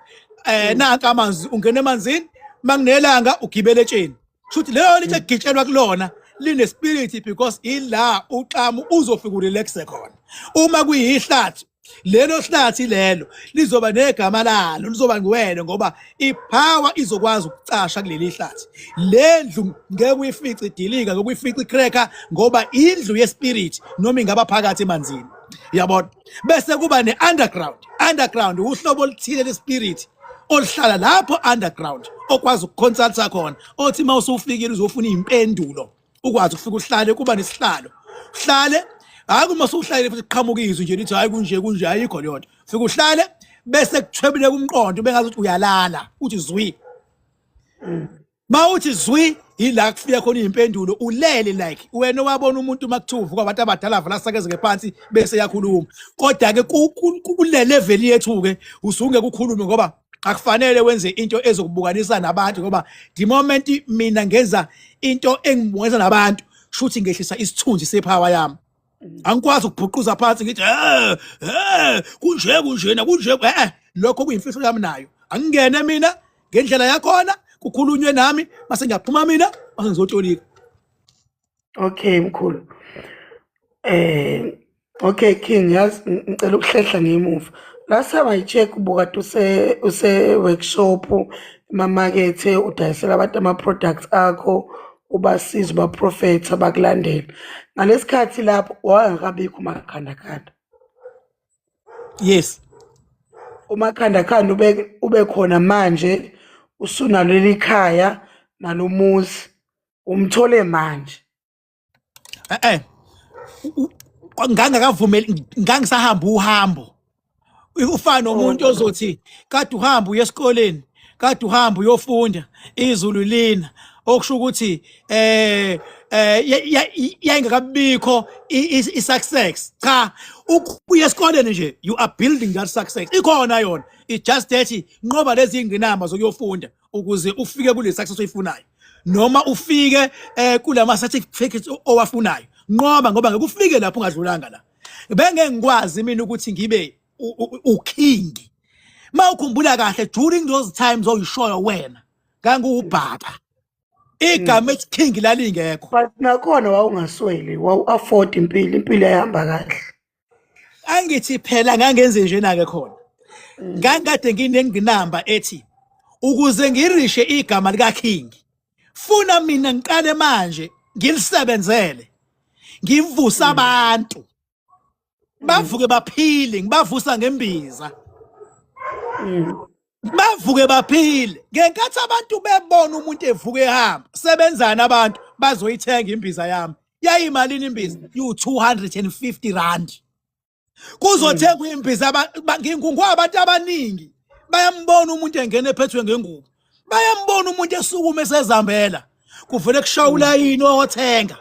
S2: nanka amanzi ungena emanzini makunelanga ugibele etsheni futhi leyo lithi egitshelwa kulona line spirit because ila uqamu uzofika urelaxe khona uma kuyihlathi lelo hlathi lelo lizoba negama lalo lizoba nguwena ngoba ipower izokwazi ukucasha kuleli hlathi lendlu ngeke uyifice idilika ngokuyifica icracker ngoba indlu yespirit noma ingaba phakathi emanzini yabona bese kuba ne-underground uhlobo oluthile lespirit oluhlala lapho underground okwazi ukuconsulta khona othi uma usufikile uzofuna impendulo ukwazi ukufika uhlale kuba nesihlalo uhlale hayi uma usuhlale futhi qhamukizwe nje lithi hayi kunje ayikho leyonto fika uhlale bese kuthwebule kumqondo bengazi ukuthi uyalala uthi zwi mawuthi zwi ila kufika khona impendulo ulele like wena wabona umuntu makuthuvu kwabantu abadala vala sakeze phansi bese yakhuluma kodwa ke kule level yethu ke usunge kukhulume ngoba akufanele wenze into ezokubukanisa nabantu ngoba the moment mina ngenza into engibonisa nabantu shuthi ngehlisa isithunzi sepower yami angikwazi ukubhuquza phansi ngithi kunje lokho kuyimfihlo yami nayo angingene mina ngendlela yakhona kukhulunywe nami mase ngiyaphuma mina mase ngizotolika.
S8: Okay mkhulu okay King yazi ngicela ukuhlehla ngemuva last time I check ubukade use workshop emamakethe udayisela abantu ama products akho ubasiza ba prophets abakulandela ngalesikhathi lapho wangakabikho umakhanda
S2: yes
S8: umakhanda ube khona manje usunalo likhaya nalomuzi umthole manje
S2: ngangakavumeli ngangisahamba uhambo ufana nomuntu ozothi kade uhamba uye esikoleni kade uhamba uyofunda izulu lina okusho ukuthi yayingakabikho i-success. Cha, ukuya esikoleni nje you are building that success. Ikhona yona. It's just that nqoba lezi ingqinamba zokuyofunda ukuze ufike kule success oyifunayo. Noma ufike kulama certificates owafunayo. Nqoba ngoba ngeke ufike lapho ungadlulanga la. Bengeke ngikwazi mina ukuthi ngibe uking. Mawukhumbula kahle during those times oyishoyo wena ngangubaba. Igama ethi king lalingekho.
S8: But nakhona wawungasweli, wawu-afford impilo yahamba kahle.
S2: Angithi phela ngangenze njena ke khona. Ngangikade nginenginamba ethi ukuze ngirishe igama lika king. Funa mina ngiqale manje ngilisebenzele. Ngivusa abantu. Bavuke baphile, ngibavusa ngembiza. Bavuke baphile. Ngenkathi abantu bebona umuntu evuke ehamba, sebenzana abantu bazoyithenga imbiza yami. Yayimalini imbiza? You250 rand. Kuzothengwa imbiza ngingwabantu abaningi. Bayambona umuntu engene ephethwe ngengubo. Bayambona umuntu esukuma esezambela. Kuvele kushawula yini othenga.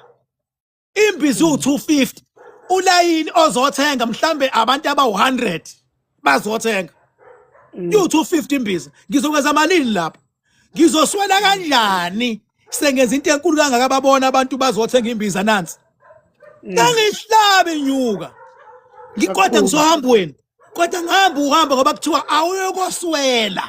S2: Imbiza u250. Ulayini ozothenga mhlambe abantu aba100 bazothenga. You250 imbiza. Ngizokwenza malini lapho? Ngizoswela kanjani? Sengenza into enkulu kangaka babona abantu bazothenga imbiza nansi. Ngangihlabe inyuka. Ngikodwa ngizohamba wena. Kodwa ngihamba uhamba ngoba kuthiwa awuyokoswela.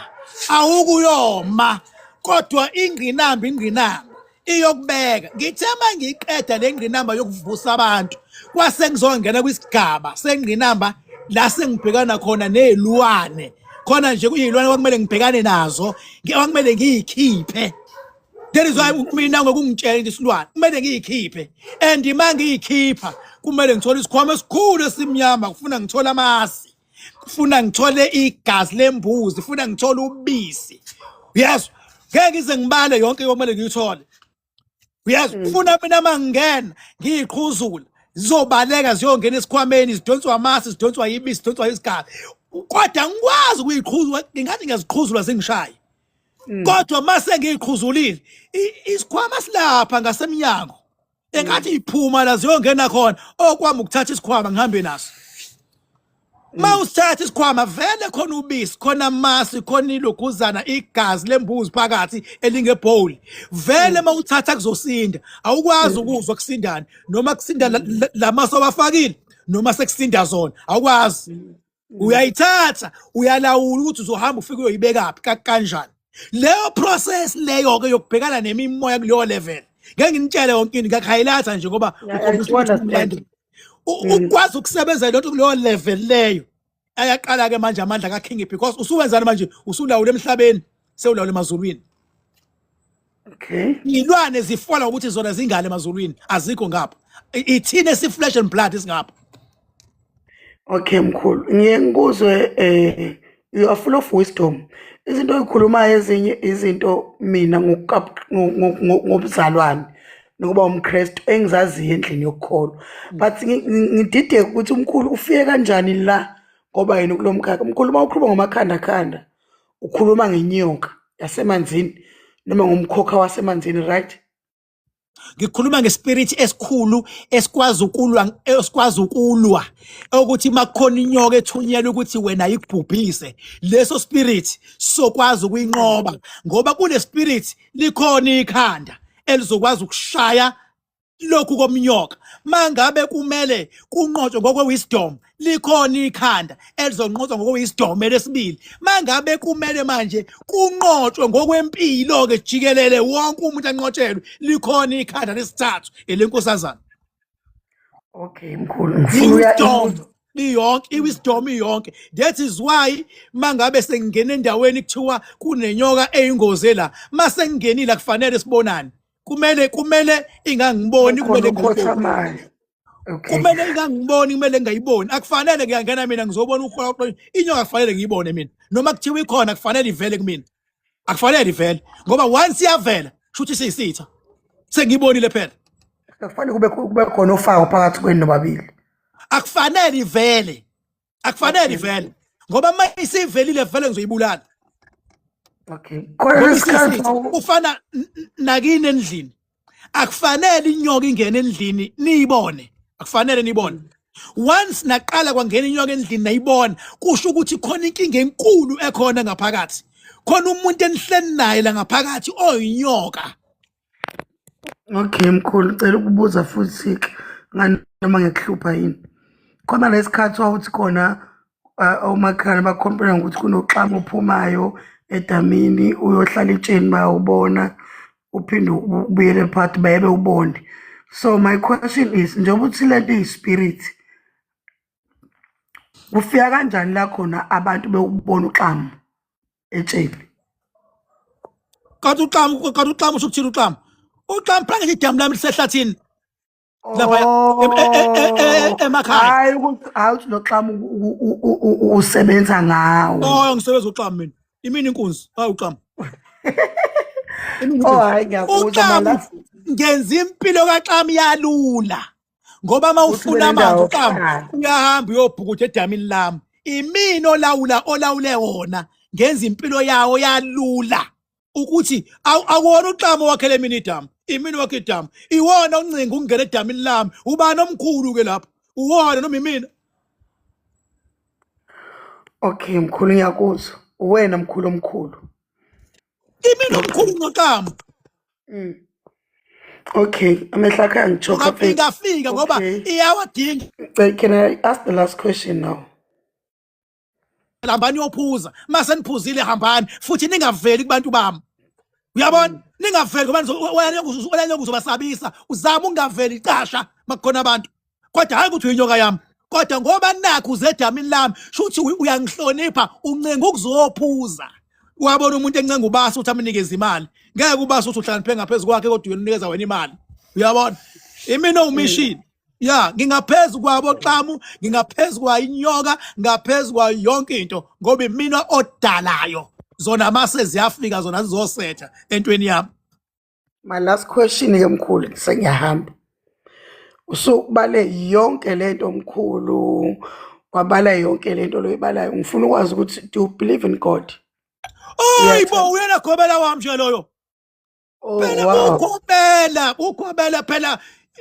S2: Awukuyoma. Kodwa ingqinamba iyokubeka. Ngithe mangiqeda le ngqinamba yokuvusa abantu. Kwase ngizongena kwisigaba sengqinamba la sengibhekana khona neziluwane. Khona nje kuyilwane okumele ngibhekane nazo, okumele ngiyikhiphe. That is why mina ngokungitshela into isilwane kumele ngiyikhiphe. And mangiyikhipha kumele ngithole isikhwama esikhulu esimnyama, kufuna ngithola amasi. Kufuna ngithole igazi lembuzi, kufuna ngithole ubisi. Yes, ngeke ngize ngibale yonke okumele ngiyithole. Yes, kufuna mina mangena ngiyiqhuzula. Zizobaleka ziyongena esikhwameni, zidonswa amasi, zidonswa ibisi, zidonswa isigazi. Kodwa ngikwazi ukuyiqhuzula, ngingathi ngiyaziqhuzula zingishaye. Kodwa mase ngiyiqhuzulile, isikhwama silapha ngasemnyango. Engathi iphuma la ziyongena khona, okwami ukuthatha isikhwama ngihambe naso. Mawusithatha isikhwama vele khona ubisi, khona amasi, khona iloguzana, igazi lembuzi phakathi elingebhowl. Vele mawuthatha kuzosinda, awukwazi ukuzwa kusindana, noma kusinda lamasi obafakile, noma sekusinda zona, awukwazi. Uyayithatha, uyalawula ukuthi uzohamba ufike uyoyibeka kanjani. Leyo process leyo ke yokubhekana nemimoya kuleyo level. Ngeke ngintshele yonke into ngakhayilatha nje ngoba ukwazi ukusebenza lonto kuleyo level leyo. Ayaqala ke manje amandla kaKing because usuwenzana manje usulawula emhlabeni sewulawula emazulwini.
S8: Okay.
S2: Ilwane zifola ukuthi zona zingale emazulwini azikho ngapha. Ithina esiflesh and blood isingapha.
S8: Okay mkhulu, ngiye ngikuzwe you are full of wisdom. Izinto oyikhulumayo ezinye izinto mina ngobuzalwane nokuba umKristu engizaziyo endlini yokukholwa. But ngidideke ukuthi umkhulu ufike kanjani la ngoba yena kulomkhakha. Umkhulu mawukhuluma ngomakhanda ukhuluma ngenyoka yasemanzini noma ngomkhokha wasemanzini, right?
S2: Ngikhuluma ngespirit esikhulu esikwazi ukulwa ukuthi makukhona inyoka ethunyelwe ukuthi wena ikubhubhise, leso spirit sokwazi ukuyinqoba ngoba kule spirit likhona ikhanda elizokwazi ukushaya lokhu komnyoka. Mangabe kumele kunqotshwe ngokwe wisdom, likhona ikhanda elizonqotshwa ngokwe wisdom elesibili. Mangabe kumele manje kunqotshwe ngokwempilo ke jikelele wonke umuntu anqotshelwe, likhona ikhanda lesithathu elenkosazana.
S8: Okay mkhulu, ngifuna
S2: iwisdom iyonke. That is why mangabe sengingena endaweni kuthiwa kunenyoka eyingozi la, mase ngingenile kufanele sibonane. Kumele ingangiboni, kumele ngibone.
S8: Okay.
S2: Kumele ingangiboni, kumele ngayiboni. Akufanele ngiyangena mina ngizobona ukholo. Inyoka akufanele ngiyibone mina. Noma kuthiwa ikhona akufanele ivele kumina. Akufanele ivele ngoba once iyavela shuthi siyisitha. Sengiyibonile phela.
S8: Akufanele kube khona ofako phakathi kwenu nobabili.
S2: Akufanele ivele. Akufanele ivele ngoba mase isivelile vele ngizoyibulala.
S8: Okay.
S2: Ngoba isisithi ufana nakini endlini. Akufanele inyoka ingene endlini niyibone. Akufanele niyibone. Once naqala kwangena inyoka endlini nayibona, kusho ukuthi khona inkinga enkulu ekhona ngaphakathi. Khona umuntu enihleni naye la ngaphakathi oyinyoka.
S8: Okay mkhulu, ngicela ukubuza futhi ngani noma ngekuhlupha yini. Khona lesikhathi wawuthi khona omakhaya bakhompela ukuthi kunoxamo ophumayo edamini uyohlala itsheni bayawubona uphinde ubuyele phansi bayebe ubone. So my question is, njengoba uthi lento iyispirit, kufika kanjani la khona abantu bewubona uxamo etsheni?
S2: Kanti uxamo usho ukuthini uxamo? Uxamo phela idamu lami lisehlathini. Lapha emakhaya.
S8: Hayi ukuthi noxamo usebenza ngawo.
S2: Oh, ngisebenza uxamo mina. Imini inkunzi, hayi uxamo.
S8: Oh hayi ngiyakuzwa mala.
S2: Ngenza impilo kaxamo yalula. Ngoba mawufuna amanzi uxamo uyahamba uyobhukutha edamini lami. Imini olawule wona. Ngenza impilo yawo yalula. Ukuthi akuwona uxamo wakhele mina idamu. Imini wakhe idamu. Iwona uncinga ungena edamini lami. Ubani omkhulu ke lapho? Uwona noma imina?
S8: Okay mkhulu ngiyakuzwa. Uwena mkhulu omkhulu.
S2: Imini omkhulu ngoxamo.
S8: Okay, amehla akhe angichoka
S2: phela. Fika ngoba iyawadinga.
S8: Can I ask the last question now?
S2: Hambani yophuza. Mase niphuzile hambani futhi ningaveli kubantu bami. Uyabona? Ningaveli ngoba wena uzobasabisa. Uzama ungaveli icasha makukhona abantu. Kodwa hayi ukuthi uyinyoka yami. Kodwa ngoba nakho uzedamini lami, shuthi uyangihlonipha, uncenga ukuzophuza. Uyabona umuntu encenga ubasa uthi aminikeze imali. Ngeke ubasa uthi uhlaniphe ngaphezulu kwakhe kodwa uyonikeza wena imali. Uyabona? Imina umishini. Ya, ngingaphezulu kwabo xamu, ngingaphezulu kwa inyoka, ngaphezulu kwa yonke into ngoba imina odalayo. Zona mase ziyafika zona zizosetha entweni yami.
S8: My last question ke mkhulu, sengiyahamba. Usukubale yonke lento omkhulu, wabala yonke lento loyibalayo. Ngifuna ukwazi ukuthi do you believe in God?
S2: Hayibo uyena khobela wami nje loyo. Phela ukobela phela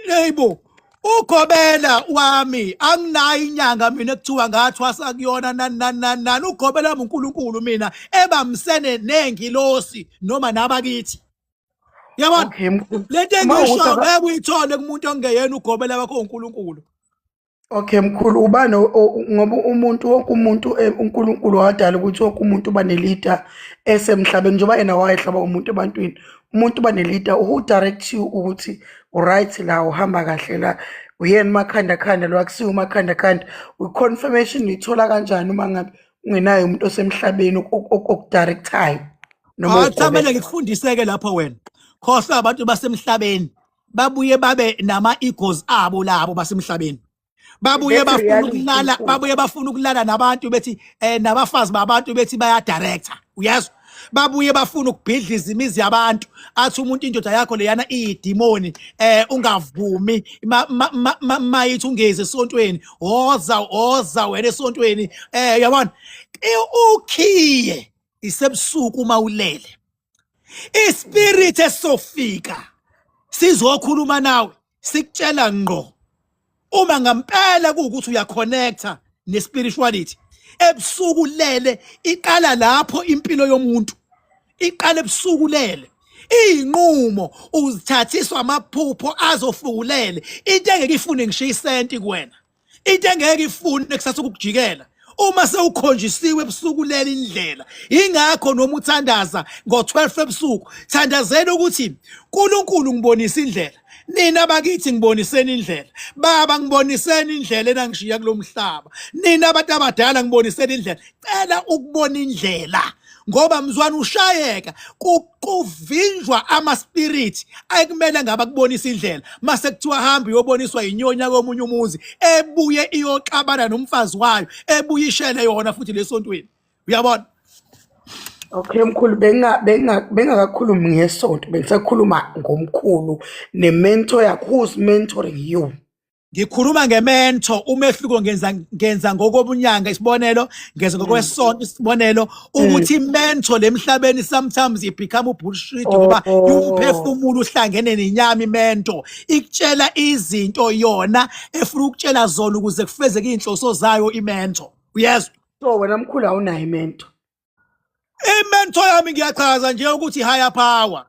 S2: hayibo. Ugobela wami anginayo inyanga mina ekuthiwa ngathwasa kuyona nani ugobela wami uNkulunkulu mina ebamsene nengilosi noma nabakithi. Yabona? Lento engisho ngeke uyithole kumuntu ongeyena ugobela wakho uNkulunkulu.
S8: Okay mkhulu, ubani ngoba umuntu wonke umuntu uNkulunkulu wadala ukuthi wonke umuntu bane leader esemhlabeni njengoba yena wayehlaba umuntu ebantwini. Umuntu bane leader who direct you ukuthi right la uhamba kahle la uyena makhanda lo akusiyo umakhanda confirmation ithola kanjani uma ngabe ungenayo umuntu osemhlabeni okudirectayo
S2: noma uthamele ngikufundiseke lapho wena khosa abantu basemhlabeni babuye babe nama egos abo labo basemhlabeni. Babuye bafuna ukulala nabantu bethi nabafazi babantu bethi baya director. Uyezwa? Babuye bafuna ukubhidliza imizi yabantu athi umuntu indoda yakho leyana iyidimoni ungavumi mayithi ungeze esontweni oza wena esontweni yabona ukhiye isebusuku uma ulele ispirit esofika sizokhuluma nawe sikutshela ngqo uma ngampela ukuthi uyaconnecta nespirituality ebusuku lele iqala lapho impilo yomuntu iqala ebusuku lele inqumo uzithathiswa amaphupho azofukulele into engeke ifune ngisho isenti kuwena into engeke ifune kusasa ukujikela uma sewukhonjisiwe ebusuku lele indlela ingakho noma uthandaza ngo12 ebusuku thandazela ukuthi uNkulunkulu ngibonisa indlela nina bakithi ngiboniseni indlela baba ngiboniseni indlela enangishiya kulomhlaba nina abantu abadala ngiboniseni indlela cela ukubona indlela ngoba mzwana ushayeka kuvinjwa ama spirit ayikumele ngaba kubonisa indlela mase kuthiwa hamba uyoboniswa inyonya komunye umuzi ebuye iyoxabana nomfazi wayo ebuye ishele yona futhi lesontweni uyabona.
S8: Okay mkhulu bengakakhulumi ngesonto bengisakhuluma ngomkhulu nementor yakho who's mentoring you.
S2: Ngikhuluma ngemento umehluko ngenza ngokobunyanga isibonelo ngenza ngokwesonto isibonelo ukuthi imento lemhlabeni sometimes ibecome bullshit ngoba umphefumulo uhlangene nenyama imento ikutshela izinto yona efuna ukutshela zona ukuze kufezeke inhloso zayo imento uyezwa
S8: so wena mkhulu awunayo imento
S2: imento yami ngiyachaza nje ukuthi higher power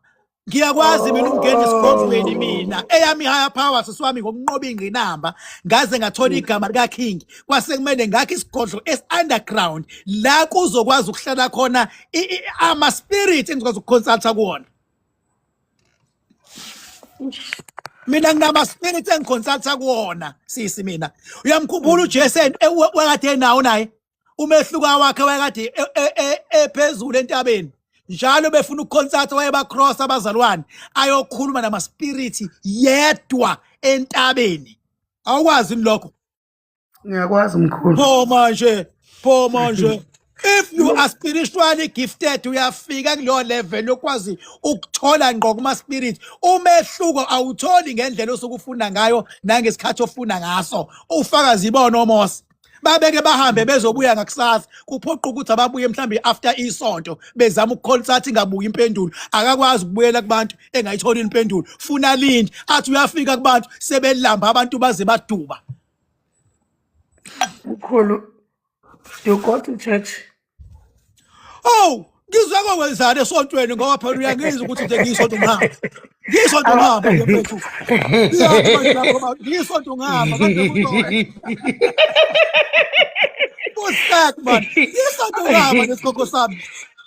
S2: ngiyakwazi mina ukungena esikhonzweni mina eyami higher power sisiwami ngokunqoba ingqinamba ngaze ngathola igama lika King kwase kumele ngakhe isigodlo underground la kuzokwazi ukuhlala khona ama spirit engikwazi ukuconsulta kuona mina nginama spirit engiconsulta kuona sisi mina uyamkhumbula uJason wakade nawo naye umehluka wakhe wakade ephezulu entabeni njalo befuna ukuconsulta wayeba cross abazalwane ayokhuluma nama spirit yedwa entabeni awukwazi lokho
S8: ngiyakwazi mkhulu
S2: pho manje if you are spiritually gifted uyafika kuleyo level yokwazi ukuthola ngqo kuma spirit umehluko awutholi ngendlela osukufunda ngayo nangesikhathi ofuna ngaso ufaka zibono omosi babeke bahambe bezobuya ngakusasa kuphoqa ukuthi ababuye mhlambe after isonto bezama ukuconsult ngabuya impendulo akakwazi ukubuyela kubantu engayitholi impendulo funa lindi athi uyafika kubantu sebelamba abantu baze baduba
S8: mkhulu you go to church
S2: oh ngizwa kokwenzana esontweni ngoba phela uyangizwa ukuthi nje ngisonto ngihamba ngisonto ngihamba mfethu ngisonto ngihamba man ngisonto ngihamba ngesikho sami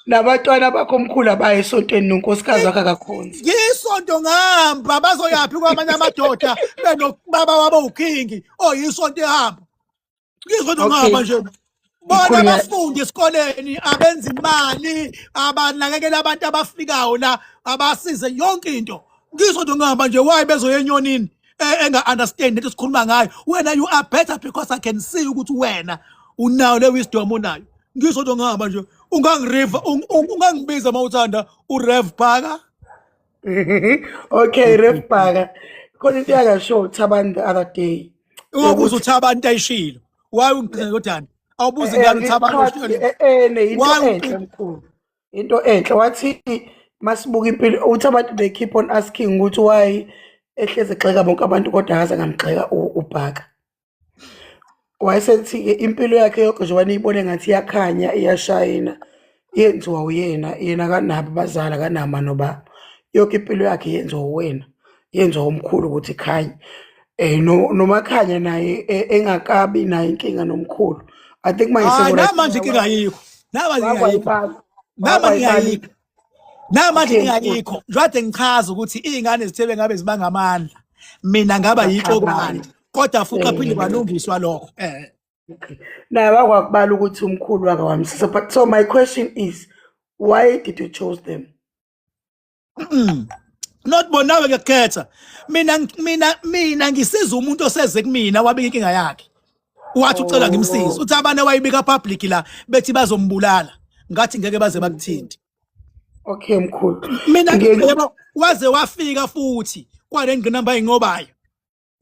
S8: nabantwana bakho mkhulu abaye esontweni nonkosikazi wakhe akakhonza
S2: ngisonto ngihamba bazoyaphi kwamanye amadoda benobaba wabo uKing oyisonto ehamba ngisonto ngihamba nje bona abafundi esikoleni abenza imali abanakekela abantu abafikayo la abasize yonke into ngisonto ngihamba nje why bezoya enyonini enga understand into sikhuluma ngayo wena you are better because I can see ukuthi wena unayo le wisdom unayo ngisonto ngihamba nje ungangibiza mawuthanda uRev Bhaka
S8: okay Rev Bhaka khona into yakasho Thabani the other day
S2: ubuza uThabani ayishilo why ungicela kodani awubuzi ngani uThabani
S8: into mkhulu into enhle wathi masibuka impilo uThabani they keep on asking ukuthi why ehleze exeka bonke abantu kodwa akaze ngamxeka uBhaka wayesethi impilo yakhe yonke nje waniyibone ngathi iyakhanya iyashayina yenziwa uyena yena kanabo bazala kanama noba yonke impilo yakhe yenziwa uwena yenziwa umkhulu ukuthi ikhanye nomakhanya naye engakabi naye inkinga nomkhulu I think
S2: namanje inkinga ayikho namanje ngiyayikho njade ngichaza ukuthi izingane zithebe ngabe zibanga amandla mina ngaba yixokubani kodwa fuqa phinde balungiswa lokho
S8: naye bakwakubala ukuthi umkhulu wake wamsisa but so my question is why did you choose them
S2: not bonawe ngekhetha mina ngisiza umuntu oseze kumina wabika inkinga yakhe wathi ucela ngimsiza uthi abane wayibika public la bethi bazombulala ngathi ngeke baze bakuthinte
S8: okay mkhulu
S2: mina waze wafika futhi kwale ngqinamba ayinqobayo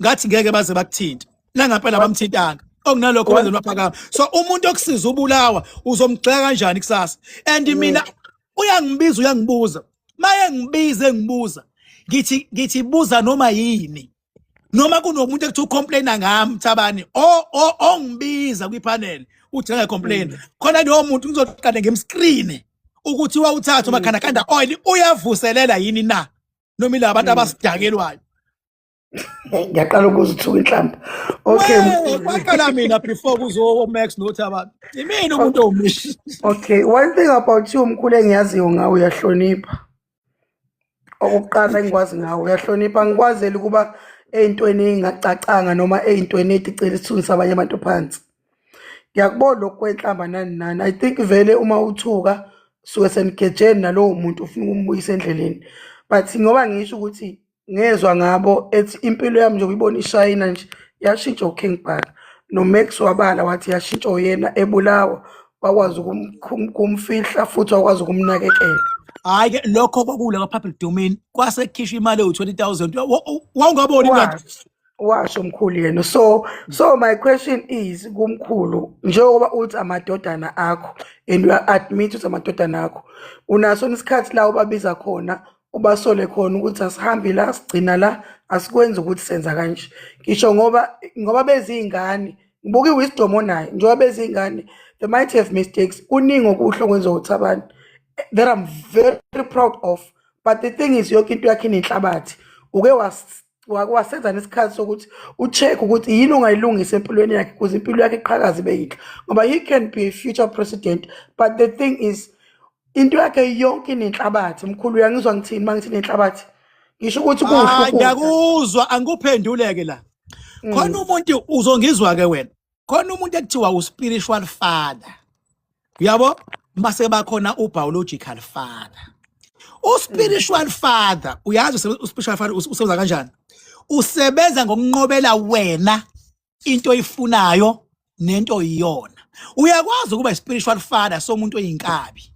S2: ngathi ngeke baze bakuthinte la ngempela bamthintanga okunalokho wenza maphakama so umuntu okusiza ubulawa uzomgxeka kanjani kusasa and mina uyangibuza maye ngibuza ngithi buza noma yini noma kunomuntu ekuthi ucomplaina ngami Thabani ongibiza kwipanel uthi ngayicomplain khona lo muntu ngizoqale ngemscreen ukuthi wawuthatha makhanda oil uyavuselela yini na noma ila abantu abasidakelwayo
S8: ngiyaqala ukuzithuka inhlamba okay
S2: waqala mina before kuzo Max no Thabani imini umuntu omushi
S8: okay one thing about you mkhulu engiyaziyo ngawe uyahlonipha okuqala engikwazi ngawe uyahlonipha ngikwazela ukuba eyintweni engacacanga noma eyintweni eticela isithunisa abanye abantu phansi ngiyakubona lokwenhlamba nani I think vele uma uthuka suke senigejeni nalowo muntu ufuna ukumbuyisa endleleni but ngoba ngisho ukuthi ngezwe ngabo ethi impilo yami nje uyibona ishayina nje yashintsha uKing Bhaka no Max wabala wathi yashintsha yena ebulawa wakwazi ukumfihla futhi wakwazi ukumnakekela
S2: hayi lokho kwakula ka public domain kwasekhishwa imali ewu 20,000 wawungaboni kanti
S8: washo mkhulu yena. So my question is kumkhulu, njengoba uthi amadodana akho and uya-admit ukuthi amadodana akho, unaso isikhathi la ubabiza khona ubasole khona ukuthi asihambi la sigcina la asikwenzi ukuthi senza kanje. Ngisho ngoba bezingane ngibuka iwisdom onayo, njengoba bezingane they might have mistakes, kuningi okuhle okwenza ukuthi abantu that I'm very proud of, but the thing is yonke into yakhe inenhlabathi. Uke wasenza nesikhathi sokuthi ucheck ukuthi yini ongayilungisa empilweni yakhe ukuze impilo yakhe iqhakaze ibe yinhle, ngoba he can be a future president, but the thing is into yakhe yonke inenhlabathi. Mkhulu uyangizwa ngithini mangithi inenhlabathi? Ngisho ukuthi kuhle.
S2: Ngiyakuzwa, angikuphenduleke la. Khona umuntu uzongizwa ke wena. Khona umuntu ekuthiwa u-spiritual father. Uyabo? Mase bakhona u-biological father. U-spiritual father, uyazi u-spiritual father usebenza kanjani? Usebenza ngokunqobela wena into oyifunayo nento iyona. Uyakwazi ukuba i-spiritual father somuntu oyinkabi.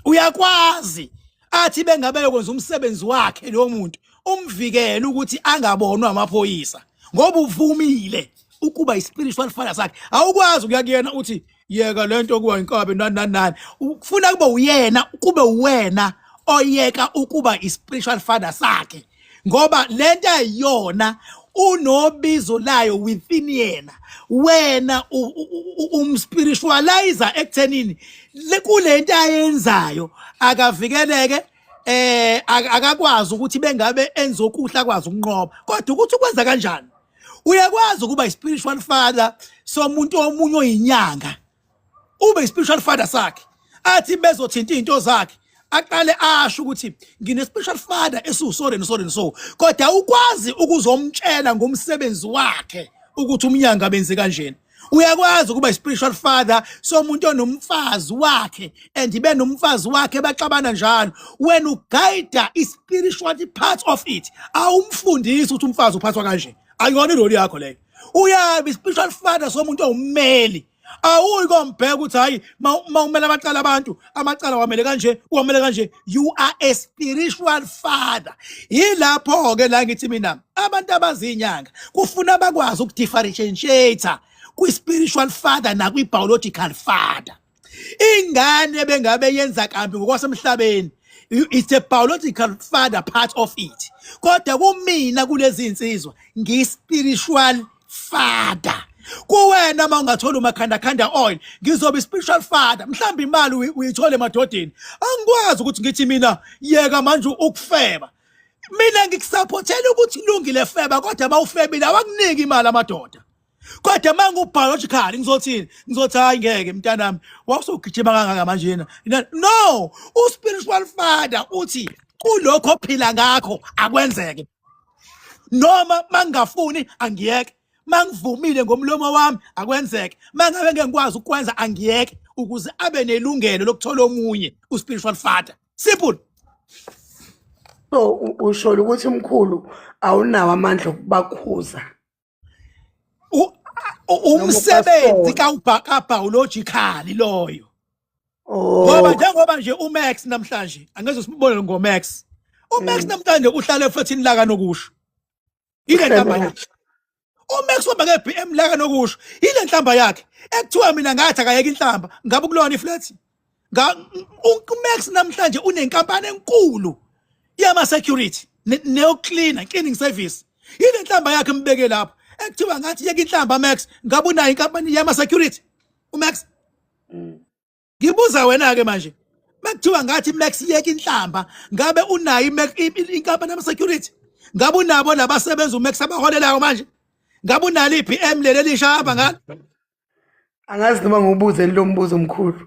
S2: Uyakwazi athi bengabe yokwenza umsebenzi wakhe lo muntu umvikele ukuthi angabonwa amaphoyisa ngoba uvumile ukuba i-spiritual father sakhe. Awukwazi ukuyakuyena uthi yeka lento kuwa inkabi nani. Ufuna kube uyena, kube uwena oyeka ukuba i-spiritual father sakhe, ngoba lento ayiyona unobizo layo within yena. Wena umspiritualizer ekuthenini kulento ayenzayo akavikeleke, akakwazi ukuthi bengabe enza okuhle akwazi ukunqoba. Kodwa ukuthi ukwenza kanjani? Uyakwazi ukuba i-spiritual father somuntu omunye oyinyanga, ube i-spiritual father sakhe, athi bezothinta izinto zakhe aqale asho ukuthi ngine-spiritual father so, kodwa ukwazi ukuzomtshela ngomsebenzi wakhe ukuthi umnyanga benze kanjeni. Uyakwazi ukuba i-spiritual father somuntu onomfazi wakhe and ibe nomfazi wakhe baxabana njalo. Wena uguide i-spiritual part of it, awumfundisi ukuthi umfazi uphathwa kanje. Ayona iroli yakho leyo. Uyabe i-spiritual father somuntu owummeli. Awuyi kombheka ukuthi hayi mawumela amacala abantu, amacala wamele kanje, uwamele kanje. You are a spiritual father. Yilapho ke la ngithi mina abantu abazinyanga kufuna bakwazi ukudifferentiate kwi-spiritual father na kwi-biological father. Ingane bengabe yenza kambi ngokwasemhlabeni, it's a biological father part of it. Kodwa kumina kulezi insizwa ngi-spiritual father. Kuwena mawungathola umakhanda oil ngizoba spiritual father. Mhlawumbe imali uyithole emadodeni. Angikwazi ukuthi ngithi mina yeka manje ukufeba. Mina ngikusapothela ukuthi kulungile feba, kodwa mawufebile awakunika imali amadoda. Kodwa mangu-biological ngizothini? Ngizothi hayi ngeke mntanami wawusugijima kangaka manje yena. No, u-spiritual father uthi kulokho ophila ngakho akwenzeke. Noma mangafuni angiyeke. Mangivumile ngomlomo wami akwenzeke. Mangabe ngekwazi ukwenza angiyeke ukuze abe nelungelo lokuthola omunye u-spiritual father. Simple.
S8: So usho ukuthi mkhulu awunawo amandla okubakhuza.
S2: Umsebenzi ka-biological loyo. Ngoba njengoba nje uMax namhlanje angeze usibonele ngoMax. uMax namhlanje uhlala eFlethini la kaNokusho. Ile nhlamba yakhe. uMax waba nge-BM la kaNokusho. Ile nhlamba yakhe. Ekuthiwa mina ngathi akayeka inhlamba, ngabe kulona iFlethi. uMax namhlanje unenkampani enkulu yama-security ne-cleaner, cleaning service. Ile nhlamba yakhe mbeke lapho. Ekuthiwa ngathi yeka inhlamba Max, ngabe unayo inkampani yama-security uMax? Ngibuza wena-ke manje, makuthiwa ngathi Max yeka inhlamba, ngabe unayo inkampani yama-security? Ngabe unabo labasebenza uMax abaholelayo manje? Ngabe unalo i-BM leli elisha apha ngalo?
S8: Angazi noma ngiwubuze lo mbuzo omkhulu.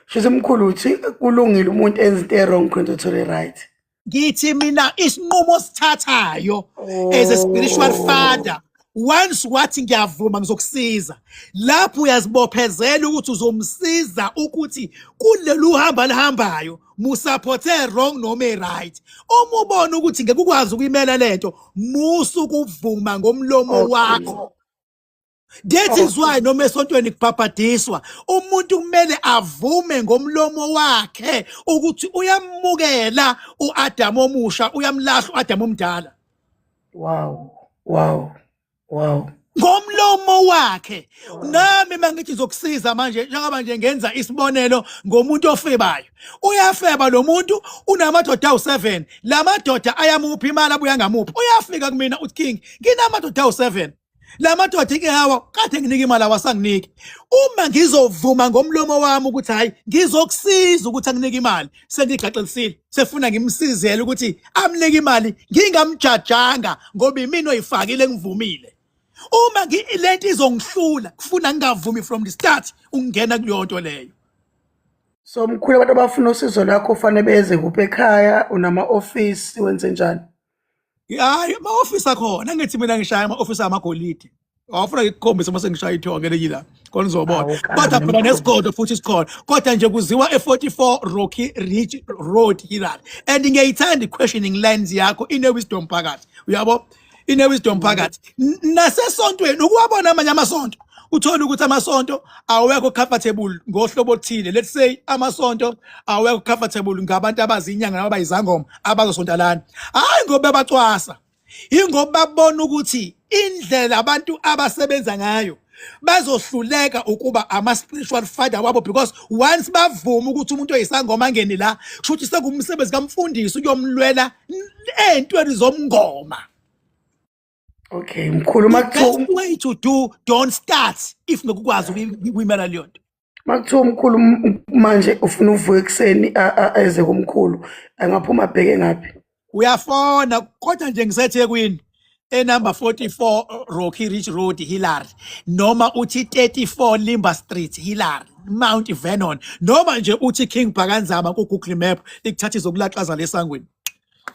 S8: Shize mkhulu uthi kulungile umuntu enza into e-wrong khona uthole right.
S2: Ngithi mina isinqumo sithathayo as a spiritual father, once wathi ngiyavuma ngizokusiza, lapho uyazibophezela ukuthi uzomsiza ukuthi kulelu hamba lihambayo musapothe wrong noma right. Uma ubona ukuthi ngeke ukwazi ukuyimela lento, musa ukuvuma ngomlomo wakho. That is why noma esontweni kubhabhadiswa umuntu kumele avume ngomlomo wakhe ukuthi uyamukela uAdam omusha, uyamlahla uAdam omdala.
S8: Wow. Wow. Wow.
S2: Ngomlomo wakhe nami mangithi ngizokusiza manje njengoba nje ngenza isibonelo ngomuntu ofebayo uyafeba lo muntu unamadoda awu7 lamadoda ayamuphi imali abuya ngamuphi uyafika kumina uthi King nginamadoda awu7 lamadoda ke hawa kade nginika imali awasanginiki uma ngizovuma ngomlomo wami ukuthi hayi ngizokusiza ukuthi anginike imali sengigaxelisile sefuna ngimsizele ukuthi amnike imali ngingamjajanga ngoba imini oyifakile ngivumile uma lento izongihlula kufuna ngingavumi from the start ungena kuleyo nto leyo.
S8: So mkhulu abantu abafuna usizo lakho ufanele beze kuphi ekhaya unama-office wenze njani?
S2: Hayi ama-office akhona ngithi mina ngishaya ama-office amagolide awufuna ngikukhombise uma sengishaya ithonga lenye la khona uzobona kodwa phela nesigodo futhi sikhona kodwa nje kuziwa e44 Rocky Ridge Road Hilary and ngiyayithanda i-questioning lines yakho ine-wisdom phakathi uyabo ine-wisdom phakathi nasesontweni ukuwabona amanye amasonto uthola ukuthi amasonto awekho comfortable ngohlobo oluthile let's say amasonto awekho comfortable ngabantu abazinyanga nabayizangoma abazosontalana hayi ngoba bacwasa ingoba babona ukuthi indlela abantu abasebenza ngayo bazohluleka ukuba ama-spiritual father wabo because once bavuma ukuthi umuntu oyisangoma angene la kusho ukuthi sekungumsebenzi kamfundisi uyomlwela ey'ntweni zomngoma.
S8: Okay, mkhulu
S2: The best way to do, don't start if ngekukwazi ukuyimela leyo nto.
S8: makuthiwa mkhulu manje ufuna uvuke ekuseni eze kumkhulu angaphuma abheke ngaphi?
S2: Uyafona kodwa nje ngiseThekwini enumber 44 Rocky Ridge Road Hilary noma uthi 34 Limber Street Hilary Mount Vernon noma nje uthi King Bhakanzama ku Google Map ikuthatha izokulaxaza lesangweni.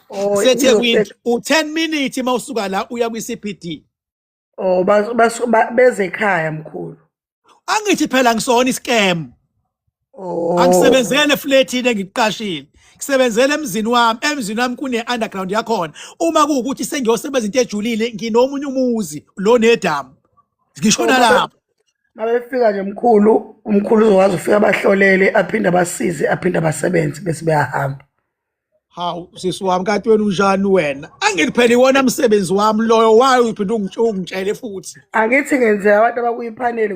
S8: Oh,
S2: Sethekwini u10 minutes mawusuka la uya kwi-CPD.
S8: Oh, beze ekhaya mkhulu.
S2: Angithi phela ngisona iscam.
S8: Oh.
S2: Angisebenzele flatini engikuqashile. Ngisebenzele emzini wami kune-underground yakhona. Uma kuwukuthi sengiyosebenza into ejulile nginomunye umuzi lo nedamu. Ngishona lapho.
S8: Mabefika nje umkhulu uzokwazi ufika abahlolele aphinde abasize aphinde abasebenze bese bayahamba.
S2: Hawu sisi wami kanti wena unjani wena? Angithi phela iwona umsebenzi wami loyo wayo uphinde ungitshele futhi.
S8: Angithi ngenzeka abantu abakuyiphaneli